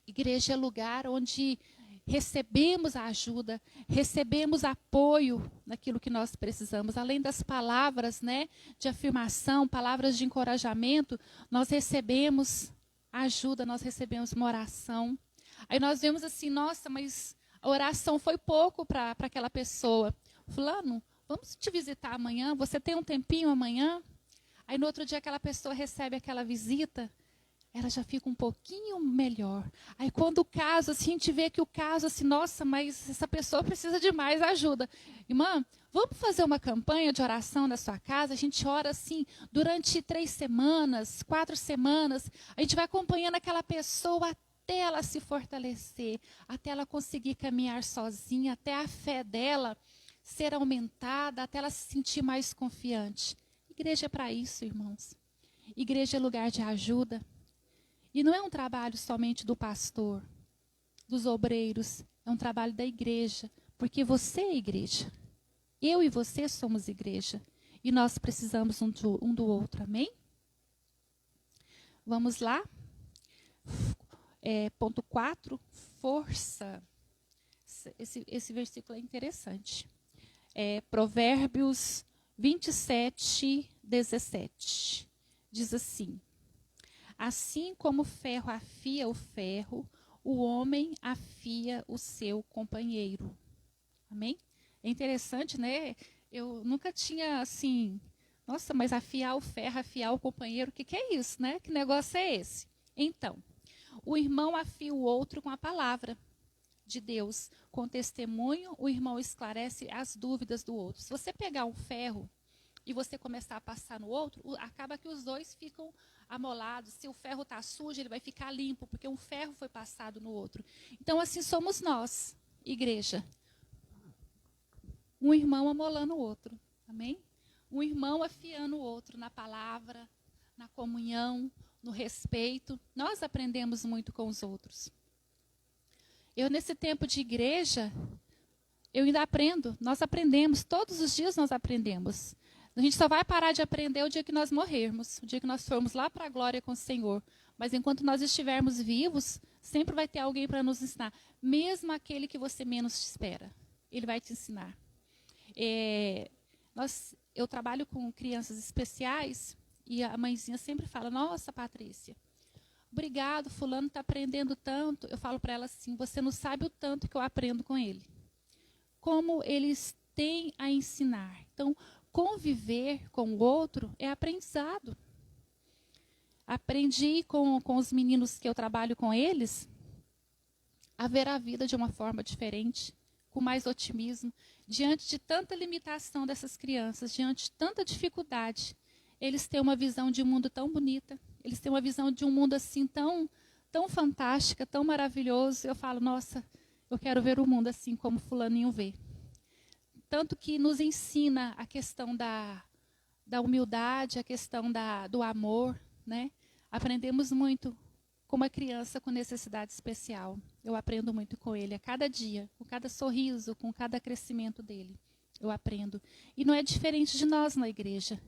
Igreja é lugar onde recebemos a ajuda, recebemos apoio naquilo que nós precisamos. Além das palavras, né, de afirmação, palavras de encorajamento, nós recebemos ajuda, nós recebemos uma oração. Aí nós vemos assim, nossa, mas a oração foi pouco para aquela pessoa. Fulano, vamos te visitar amanhã? Você tem um tempinho amanhã? Aí no outro dia aquela pessoa recebe aquela visita, ela já fica um pouquinho melhor. Aí quando o caso, assim, a gente vê que o caso, assim, nossa, mas essa pessoa precisa de mais ajuda. Irmã, vamos fazer uma campanha de oração na sua casa? A gente ora, assim, durante 3 semanas, 4 semanas. A gente vai acompanhando aquela pessoa até ela se fortalecer, até ela conseguir caminhar sozinha, até a fé dela ser aumentada, até ela se sentir mais confiante. Igreja é para isso, irmãos. Igreja é lugar de ajuda. E não é um trabalho somente do pastor, dos obreiros, é um trabalho da igreja, porque você é igreja. Eu e você somos igreja. E nós precisamos um do outro, amém? Vamos lá? Ponto 4, força. Esse versículo é interessante. Provérbios 27:17. Diz assim: assim como o ferro afia o ferro, o homem afia o seu companheiro. Amém? É interessante, né? Eu nunca tinha assim, nossa, mas afiar o ferro, afiar o companheiro, o que é isso, né? Que negócio é esse? Então, o irmão afia o outro com a palavra de Deus. Com testemunho, o irmão esclarece as dúvidas do outro. Se você pegar um ferro e você começar a passar no outro, acaba que os dois ficam amolados. Se o ferro está sujo, ele vai ficar limpo, porque um ferro foi passado no outro. Então, assim somos nós, igreja. Um irmão amolando o outro. Amém? Um irmão afiando o outro na palavra, na comunhão, no respeito. Nós aprendemos muito com os outros. Eu, nesse tempo de igreja, eu ainda aprendo. Nós aprendemos, todos os dias nós aprendemos. A gente só vai parar de aprender o dia que nós morrermos, o dia que nós formos lá para a glória com o Senhor. Mas enquanto nós estivermos vivos, sempre vai ter alguém para nos ensinar. Mesmo aquele que você menos espera, ele vai te ensinar. Eu trabalho com crianças especiais e a mãezinha sempre fala, nossa, Patrícia, obrigado, fulano está aprendendo tanto. Eu falo para ela assim, você não sabe o tanto que eu aprendo com ele. Como eles têm a ensinar. Então, conviver com o outro é aprendizado. Aprendi com os meninos que eu trabalho com eles a ver a vida de uma forma diferente, com mais otimismo. Diante de tanta limitação dessas crianças, diante de tanta dificuldade, eles têm uma visão de um mundo tão bonita, eles têm uma visão de um mundo assim tão fantástica, tão maravilhoso. Eu falo, nossa, eu quero ver o mundo assim como fulaninho vê. Tanto que nos ensina a questão da humildade, a questão do amor, né? Aprendemos muito com uma criança com necessidade especial. Eu aprendo muito com ele a cada dia, com cada sorriso, com cada crescimento dele. Eu aprendo. E não é diferente de nós na igreja.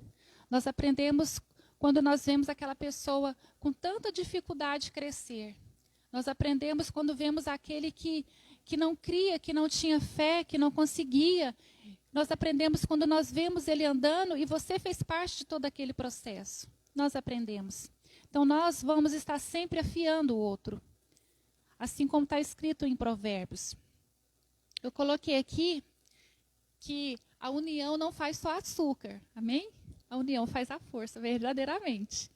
Nós aprendemos quando nós vemos aquela pessoa com tanta dificuldade crescer. Nós aprendemos quando vemos aquele que não cria, que não tinha fé, que não conseguia. Nós aprendemos quando nós vemos ele andando e você fez parte de todo aquele processo. Nós aprendemos. Então, nós vamos estar sempre afiando o outro. Assim como está escrito em Provérbios. Eu coloquei aqui que a união não faz só açúcar. Amém? A união faz a força, verdadeiramente.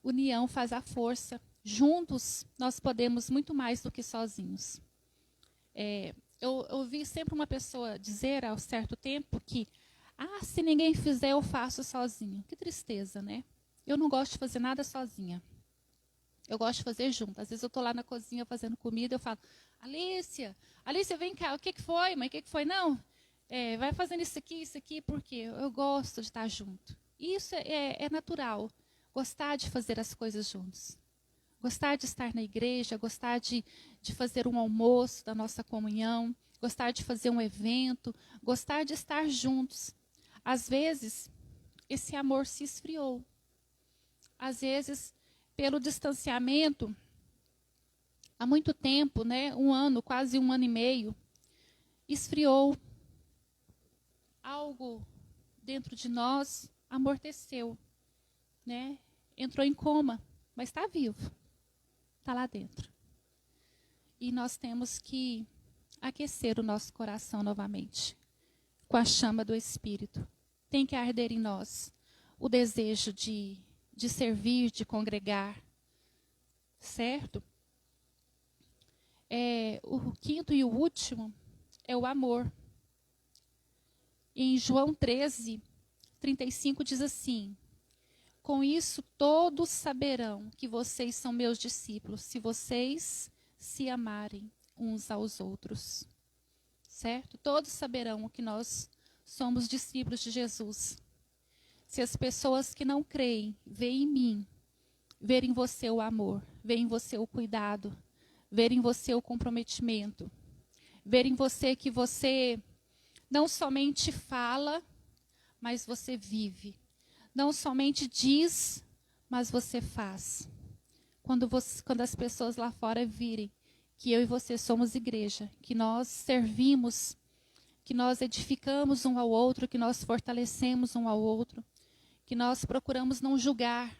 União faz a força. Juntos, nós podemos muito mais do que sozinhos. Eu ouvi sempre uma pessoa dizer, há um certo tempo, que se ninguém fizer, eu faço sozinho. Que tristeza, né? Eu não gosto de fazer nada sozinha. Eu gosto de fazer junto. Às vezes eu estou lá na cozinha fazendo comida, eu falo, Alicia, vem cá, o que foi, mãe? O que foi? Não, vai fazendo isso aqui, porque eu gosto de estar junto. Isso é natural, gostar de fazer as coisas juntos. Gostar de estar na igreja, gostar de fazer um almoço da nossa comunhão, gostar de fazer um evento, gostar de estar juntos. Às vezes, esse amor se esfriou. Às vezes, pelo distanciamento, há muito tempo, né, um ano, quase um ano e meio, esfriou. Algo dentro de nós amorteceu, né? Entrou em coma, mas está vivo, está lá dentro. E nós temos que aquecer o nosso coração novamente, com a chama do Espírito. Tem que arder em nós o desejo de servir, de congregar, certo? O quinto e o último é o amor. Em João 13, 35 diz assim, com isso todos saberão que vocês são meus discípulos, se vocês se amarem uns aos outros. Certo? Todos saberão que nós somos discípulos de Jesus. Se as pessoas que não creem veem em mim, verem em você o amor, verem em você o cuidado, verem em você o comprometimento, verem em você que você não somente fala, mas você vive. Não somente diz, mas você faz. Quando as pessoas lá fora virem que eu e você somos igreja, que nós servimos, que nós edificamos um ao outro, que nós fortalecemos um ao outro, que nós procuramos não julgar,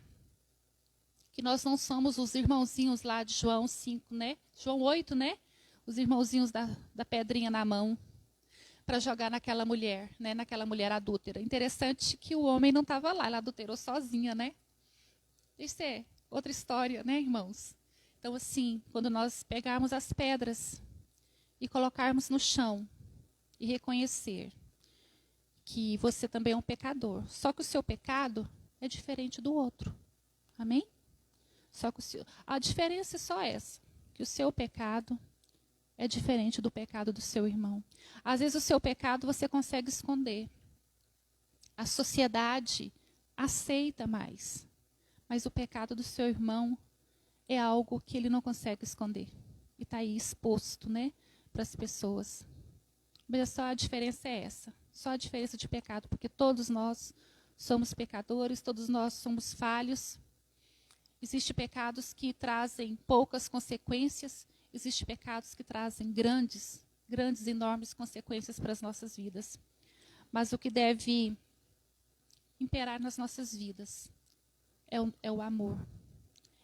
que nós não somos os irmãozinhos lá de João 5, né? João 8, né? Os irmãozinhos da pedrinha na mão, para jogar naquela mulher, né? Naquela mulher adúltera. Interessante que o homem não estava lá, ela adulterou sozinha, né? Isso é outra história, né, irmãos? Então, assim, quando nós pegarmos as pedras e colocarmos no chão e reconhecer que você também é um pecador, só que o seu pecado é diferente do outro. Amém? Só que a diferença é só essa, que o seu pecado é diferente do pecado do seu irmão. Às vezes o seu pecado você consegue esconder. A sociedade aceita mais, mas o pecado do seu irmão é algo que ele não consegue esconder. E está aí exposto, né, para as pessoas. Mas só a diferença é essa. Só a diferença de pecado, porque todos nós somos pecadores, todos nós somos falhos. Existem pecados que trazem poucas consequências, existem pecados que trazem grandes, enormes consequências para as nossas vidas. Mas o que deve imperar nas nossas vidas é o amor.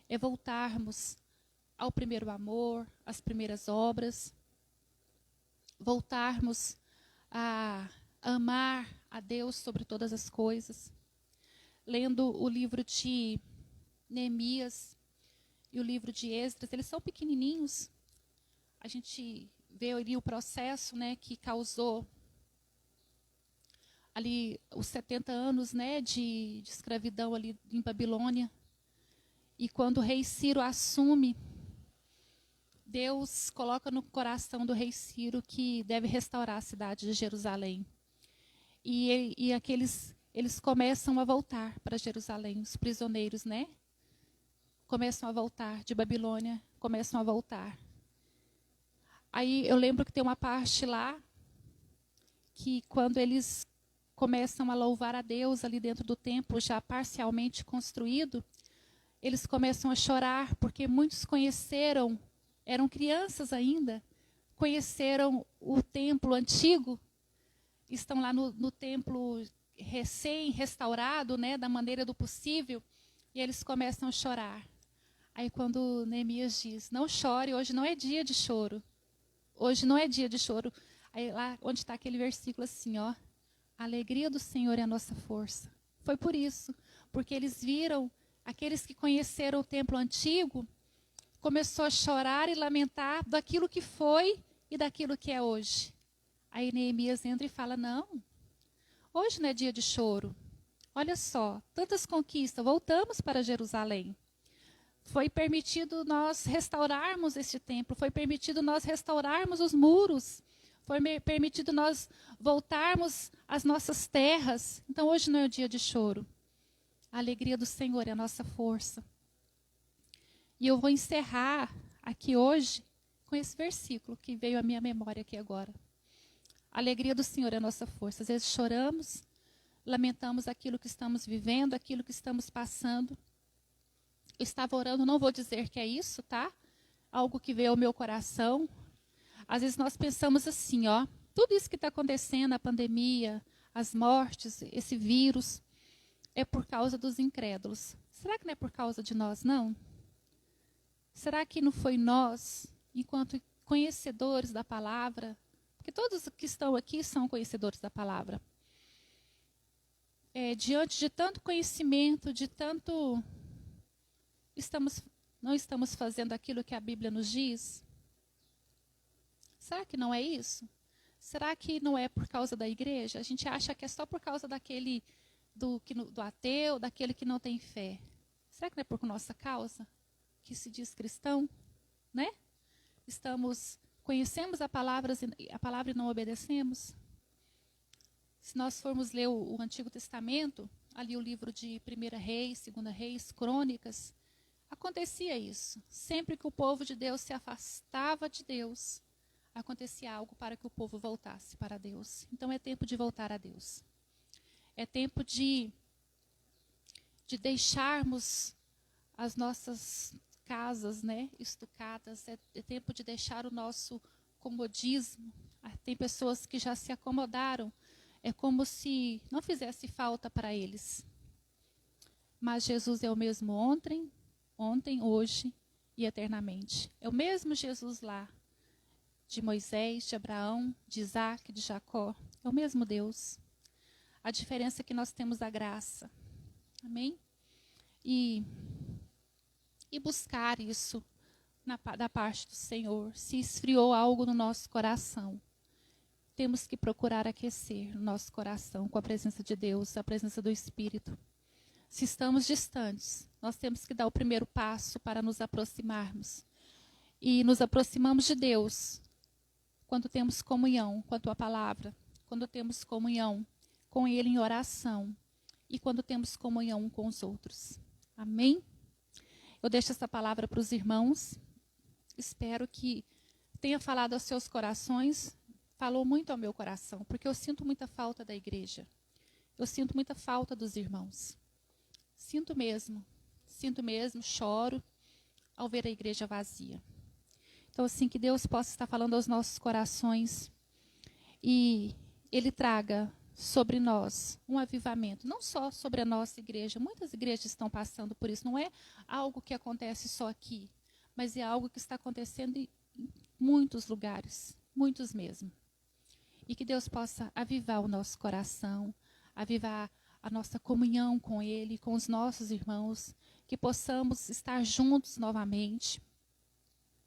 É voltarmos ao primeiro amor, às primeiras obras, voltarmos a amar a Deus sobre todas as coisas. Lendo o livro de Neemias e o livro de Esdras, eles são pequenininhos. A gente vê ali o processo, né, que causou ali os 70 anos, né, de escravidão ali em Babilônia. E quando o rei Ciro assume, Deus coloca no coração do rei Ciro que deve restaurar a cidade de Jerusalém. E eles começam a voltar para Jerusalém, os prisioneiros, né? Começam a voltar de Babilônia, começam a voltar. Aí eu lembro que tem uma parte lá que quando eles começam a louvar a Deus ali dentro do templo, já parcialmente construído, eles começam a chorar porque muitos conheceram, eram crianças ainda, conheceram o templo antigo, estão lá no templo recém-restaurado, né, da maneira do possível, e eles começam a chorar. Aí quando Neemias diz, não chore, hoje não é dia de choro. Hoje não é dia de choro. Aí lá onde está aquele versículo assim, ó, a alegria do Senhor é a nossa força. Foi por isso, porque eles viram, aqueles que conheceram o templo antigo, começou a chorar e lamentar daquilo que foi e daquilo que é hoje. Aí Neemias entra e fala, não, hoje não é dia de choro. Olha só, tantas conquistas, voltamos para Jerusalém. Foi permitido nós restaurarmos este templo, foi permitido nós restaurarmos os muros, foi permitido nós voltarmos às nossas terras. Então hoje não é o dia de choro. A alegria do Senhor é a nossa força. E eu vou encerrar aqui hoje com esse versículo que veio à minha memória aqui agora. A alegria do Senhor é a nossa força. Às vezes choramos, lamentamos aquilo que estamos vivendo, aquilo que estamos passando. Eu estava orando, não vou dizer que é isso, tá? Algo que veio ao meu coração. Às vezes nós pensamos assim, ó, tudo isso que está acontecendo, a pandemia, as mortes, esse vírus, é por causa dos incrédulos. Será que não é por causa de nós, não? Será que não foi nós, enquanto conhecedores da palavra, porque todos que estão aqui são conhecedores da palavra, diante de tanto conhecimento, de tanto... não estamos fazendo aquilo que a Bíblia nos diz? Será que não é isso? Será que não é por causa da igreja? A gente acha que é só por causa daquele do ateu, daquele que não tem fé. Será que não é por nossa causa que se diz cristão, né? Conhecemos a palavra e não obedecemos? Se nós formos ler o Antigo Testamento, ali o livro de 1 Reis, 2 Reis, Crônicas, acontecia isso. Sempre que o povo de Deus se afastava de Deus, acontecia algo para que o povo voltasse para Deus. Então é tempo de voltar a Deus. É tempo de deixarmos as nossas casas, né, estucadas. É tempo de deixar o nosso comodismo. Tem pessoas que já se acomodaram. É como se não fizesse falta para eles. Mas Jesus é o mesmo ontem, hoje e eternamente. É o mesmo Jesus lá, de Moisés, de Abraão, de Isaac, de Jacó. É o mesmo Deus. A diferença é que nós temos a graça. Amém? E buscar isso da parte do Senhor. Se esfriou algo no nosso coração, temos que procurar aquecer o nosso coração com a presença de Deus, a presença do Espírito. Se estamos distantes, nós temos que dar o primeiro passo para nos aproximarmos. E nos aproximamos de Deus quando temos comunhão com a Tua Palavra, quando temos comunhão com Ele em oração e quando temos comunhão com os outros. Amém? Eu deixo essa palavra para os irmãos. Espero que tenha falado aos seus corações. Falou muito ao meu coração, porque eu sinto muita falta da igreja. Eu sinto muita falta dos irmãos. Sinto mesmo, choro ao ver a igreja vazia. Então, assim, que Deus possa estar falando aos nossos corações e Ele traga sobre nós um avivamento, não só sobre a nossa igreja. Muitas igrejas estão passando por isso. Não é algo que acontece só aqui, mas é algo que está acontecendo em muitos lugares, muitos mesmo. E que Deus possa avivar o nosso coração, avivar a nossa comunhão com Ele, com os nossos irmãos, que possamos estar juntos novamente.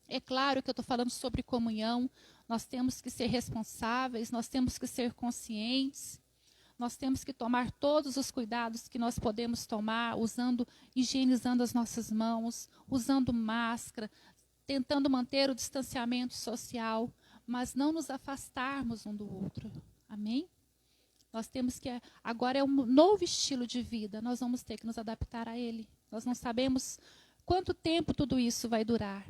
É claro que eu estou falando sobre comunhão, nós temos que ser responsáveis, nós temos que ser conscientes, nós temos que tomar todos os cuidados que nós podemos tomar, higienizando as nossas mãos, usando máscara, tentando manter o distanciamento social, mas não nos afastarmos um do outro. Amém? Nós temos que, agora é um novo estilo de vida, nós vamos ter que nos adaptar a ele. Nós não sabemos quanto tempo tudo isso vai durar.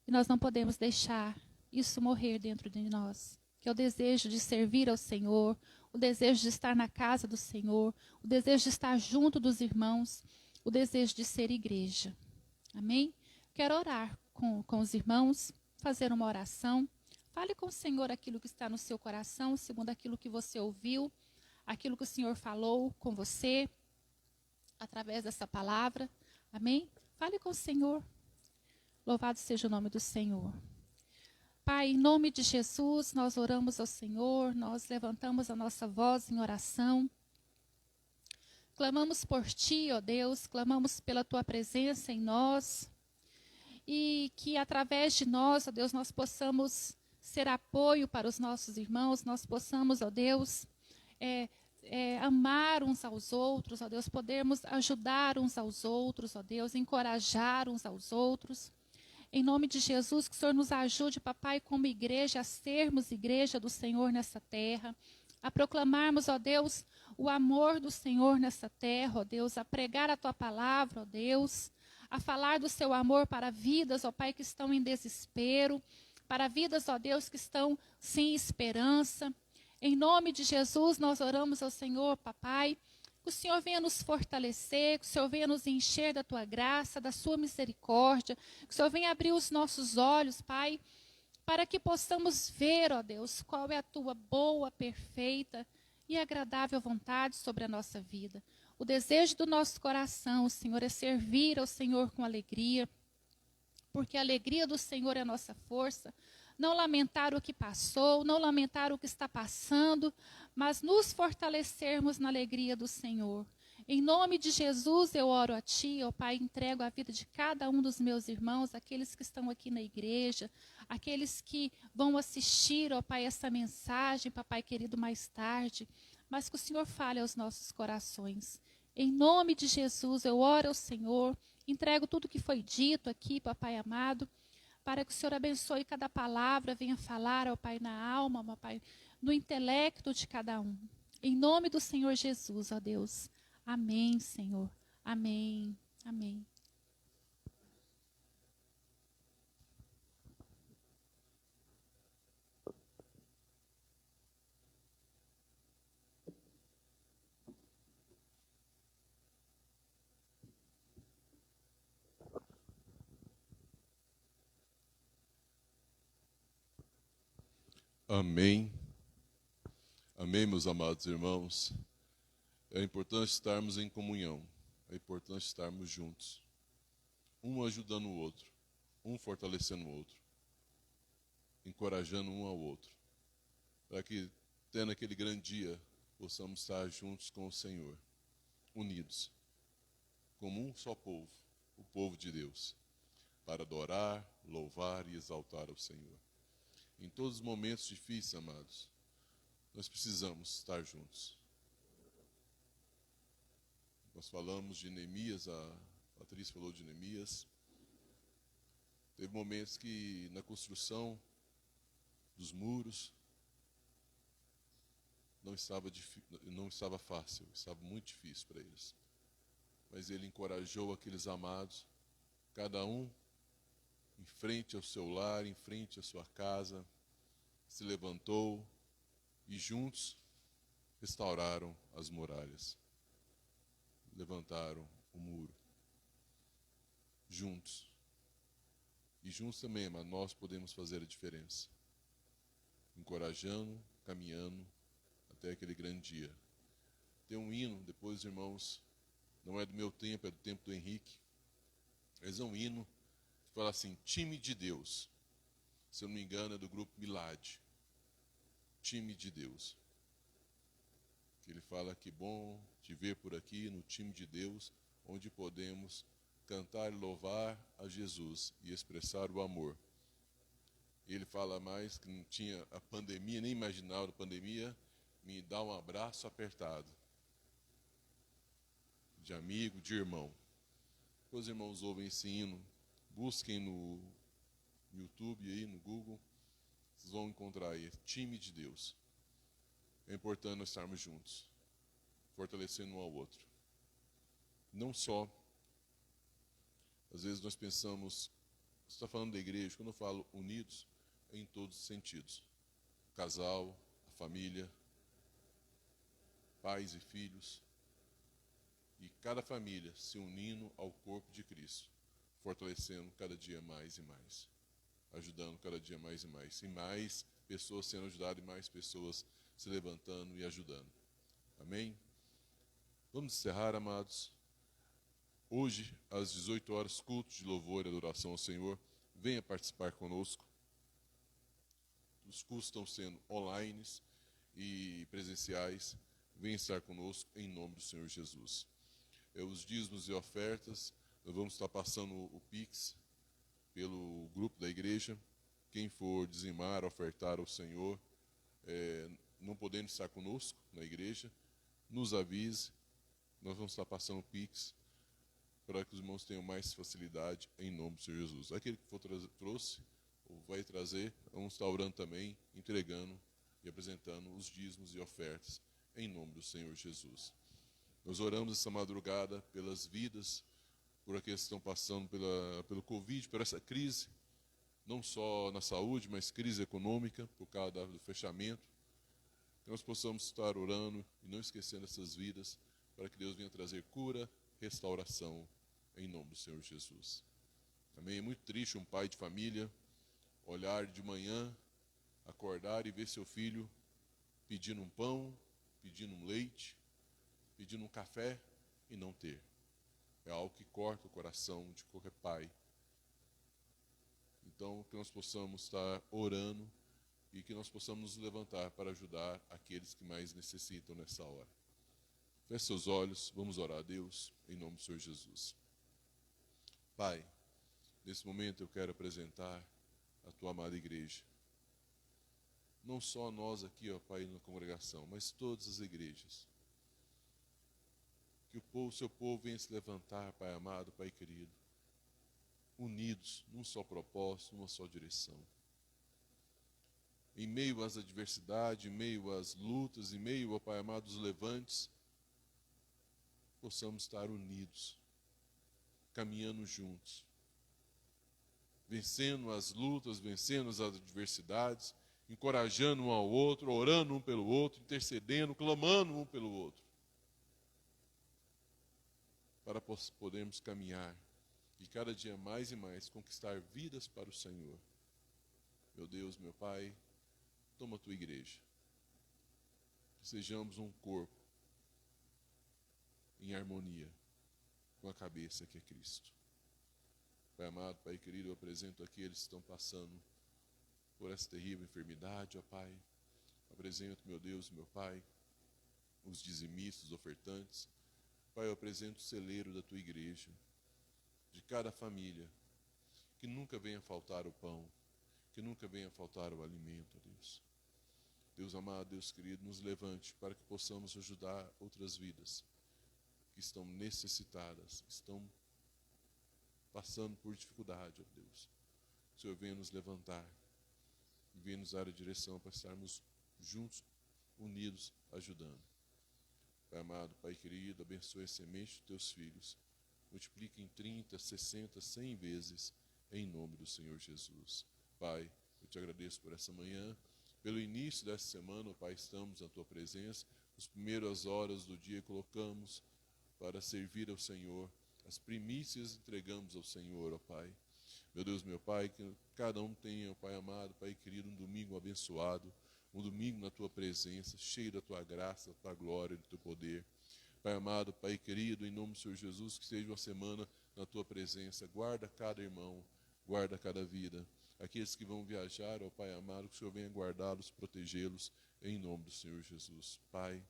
E nós não podemos deixar isso morrer dentro de nós, que é o desejo de servir ao Senhor, o desejo de estar na casa do Senhor, o desejo de estar junto dos irmãos, o desejo de ser igreja. Amém? Quero orar com os irmãos, fazer uma oração. Fale com o Senhor aquilo que está no seu coração, segundo aquilo que você ouviu, aquilo que o Senhor falou com você, através dessa palavra. Amém? Fale com o Senhor. Louvado seja o nome do Senhor. Pai, em nome de Jesus, nós oramos ao Senhor, nós levantamos a nossa voz em oração. Clamamos por Ti, ó Deus, clamamos pela Tua presença em nós. E que através de nós, ó Deus, nós possamos ser apoio para os nossos irmãos, nós possamos, ó Deus, amar uns aos outros, ó Deus, podermos ajudar uns aos outros, ó Deus, encorajar uns aos outros. Em nome de Jesus, que o Senhor nos ajude, papai, como igreja, a sermos igreja do Senhor nessa terra, a proclamarmos, ó Deus, o amor do Senhor nessa terra, ó Deus, a pregar a Tua palavra, ó Deus, a falar do Seu amor para vidas, ó Pai, que estão em desespero, para vidas, ó Deus, que estão sem esperança. Em nome de Jesus, nós oramos ao Senhor, papai, que o Senhor venha nos fortalecer, que o Senhor venha nos encher da Tua graça, da Sua misericórdia, que o Senhor venha abrir os nossos olhos, Pai, para que possamos ver, ó Deus, qual é a Tua boa, perfeita e agradável vontade sobre a nossa vida. O desejo do nosso coração, Senhor, é servir ao Senhor com alegria, porque a alegria do Senhor é a nossa força. Não lamentar o que passou, não lamentar o que está passando, mas nos fortalecermos na alegria do Senhor. Em nome de Jesus eu oro a Ti, ó Pai, entrego a vida de cada um dos meus irmãos, aqueles que estão aqui na igreja, aqueles que vão assistir, ó Pai, essa mensagem, papai querido, mais tarde, mas que o Senhor fale aos nossos corações. Em nome de Jesus eu oro ao Senhor, entrego tudo que foi dito aqui, papai amado, para que o Senhor abençoe cada palavra, venha falar, ó Pai, na alma, ó Pai, no intelecto de cada um. Em nome do Senhor Jesus, ó Deus. Amém, Senhor. Amém. Amém. Amém. Amém, meus amados irmãos. É importante estarmos em comunhão. É importante estarmos juntos. Um ajudando o outro. Um fortalecendo o outro. Encorajando um ao outro. Para que, tendo aquele grande dia, possamos estar juntos com o Senhor. Unidos. Como um só povo. O povo de Deus. Para adorar, louvar e exaltar ao Senhor. Em todos os momentos difíceis, amados, nós precisamos estar juntos. Nós falamos de Neemias, a Patrícia falou de Neemias. Teve momentos que na construção dos muros não estava fácil, estava muito difícil para eles. Mas ele encorajou aqueles amados, cada um em frente ao seu lar, em frente à sua casa, se levantou e juntos restauraram as muralhas, levantaram o muro. Juntos. E juntos também, mas nós podemos fazer a diferença. Encorajando, caminhando até aquele grande dia. Tem um hino, depois, irmãos, não é do meu tempo, é do tempo do Henrique. Mas é um hino que fala assim, time de Deus. Se eu não me engano, é do grupo Milad. Time de Deus. Que ele fala que bom te ver por aqui no time de Deus, onde podemos cantar e louvar a Jesus e expressar o amor. Ele fala mais que não tinha a pandemia, nem imaginava a pandemia, me dá um abraço apertado. De amigo, de irmão. Os irmãos ouvem esse hino, busquem no YouTube aí, no Google, vocês vão encontrar aí, time de Deus. É importante nós estarmos juntos, fortalecendo um ao outro. Não só, às vezes nós pensamos, você está falando da igreja, quando eu falo unidos, é em todos os sentidos. O casal, a família, pais e filhos, e cada família se unindo ao corpo de Cristo, fortalecendo cada dia mais e mais, ajudando cada dia mais e mais, e mais pessoas sendo ajudadas e mais pessoas se levantando e ajudando. Amém? Vamos encerrar, amados. Hoje, às 18 horas, culto de louvor e adoração ao Senhor. Venha participar conosco. Os cultos estão sendo online e presenciais. Venha estar conosco em nome do Senhor Jesus. Os dízimos e ofertas, nós vamos estar passando o Pix pelo grupo da igreja. Quem for dizimar, ofertar ao Senhor, não podendo estar conosco na igreja, nos avise. Nós vamos estar passando o Pix para que os irmãos tenham mais facilidade em nome do Senhor Jesus. Aquele que for trouxe, ou vai trazer, vamos estar orando também, entregando e apresentando os dízimos e ofertas em nome do Senhor Jesus. Nós oramos essa madrugada pelas vidas, por aqueles que estão passando pelo Covid, por essa crise, não só na saúde, mas crise econômica, por causa do fechamento. Que nós possamos estar orando e não esquecendo essas vidas, para que Deus venha trazer cura, restauração, em nome do Senhor Jesus. Amém? É muito triste um pai de família olhar de manhã, acordar e ver seu filho pedindo um pão, pedindo um leite, pedindo um café e não ter. É algo que corta o coração de qualquer pai. Então, que nós possamos estar orando e que nós possamos nos levantar para ajudar aqueles que mais necessitam nessa hora. Feche seus olhos, vamos orar a Deus, em nome do Senhor Jesus. Pai, nesse momento eu quero apresentar a Tua amada igreja. Não só nós aqui, ó Pai, na congregação, mas todas as igrejas. Que o Seu povo venha se levantar, Pai amado, Pai querido, unidos num só propósito, numa só direção. Em meio às adversidades, em meio às lutas, em meio, ó Pai amado, os levantes, possamos estar unidos, caminhando juntos, vencendo as lutas, vencendo as adversidades, encorajando um ao outro, orando um pelo outro, intercedendo, clamando um pelo outro, para podermos caminhar e cada dia mais e mais conquistar vidas para o Senhor. Meu Deus, meu Pai, toma a Tua igreja, que sejamos um corpo em harmonia com a cabeça que é Cristo. Pai amado, Pai querido, eu apresento aqueles que estão passando por essa terrível enfermidade, ó Pai. Apresento, meu Deus, meu Pai, os dizimistas, os ofertantes. Pai, eu apresento o celeiro da Tua igreja, de cada família, que nunca venha faltar o pão, que nunca venha faltar o alimento, ó Deus. Deus amado, Deus querido, nos levante para que possamos ajudar outras vidas que estão necessitadas, estão passando por dificuldade, ó Deus. O Senhor venha nos levantar e venha nos dar a direção para estarmos juntos, unidos, ajudando. Pai amado, Pai querido, abençoe a semente dos Teus filhos. Multiplique em 30, 60, 100 vezes, em nome do Senhor Jesus. Pai, eu Te agradeço por essa manhã, pelo início dessa semana, ó Pai, estamos na Tua presença, as primeiras horas do dia colocamos para servir ao Senhor. As primícias entregamos ao Senhor, ó Pai. Meu Deus, meu Pai, que cada um tenha, ó Pai amado, Pai querido, um domingo abençoado, um domingo na Tua presença, cheio da Tua graça, da Tua glória, do Teu poder. Pai amado, Pai querido, em nome do Senhor Jesus, que seja uma semana na Tua presença. Guarda cada irmão, guarda cada vida. Aqueles que vão viajar, ó Pai amado, que o Senhor venha guardá-los, protegê-los, em nome do Senhor Jesus. Pai,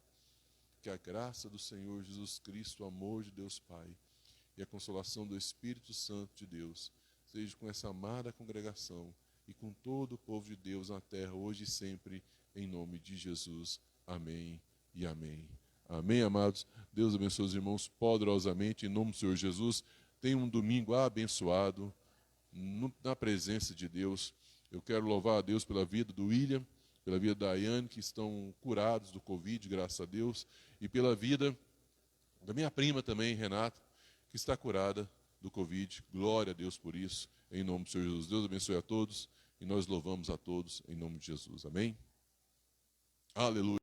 que a graça do Senhor Jesus Cristo, o amor de Deus Pai e a consolação do Espírito Santo de Deus seja com essa amada congregação e com todo o povo de Deus na terra, hoje e sempre, em nome de Jesus. Amém e amém. Amém, amados. Deus abençoe os irmãos poderosamente, em nome do Senhor Jesus. Tenha um domingo abençoado na presença de Deus. Eu quero louvar a Deus pela vida do William, pela vida da Ayane, que estão curados do Covid, graças a Deus, e pela vida da minha prima também, Renata, que está curada do Covid. Glória a Deus por isso, em nome do Senhor Jesus. Deus abençoe a todos, e nós louvamos a todos, em nome de Jesus. Amém? Aleluia.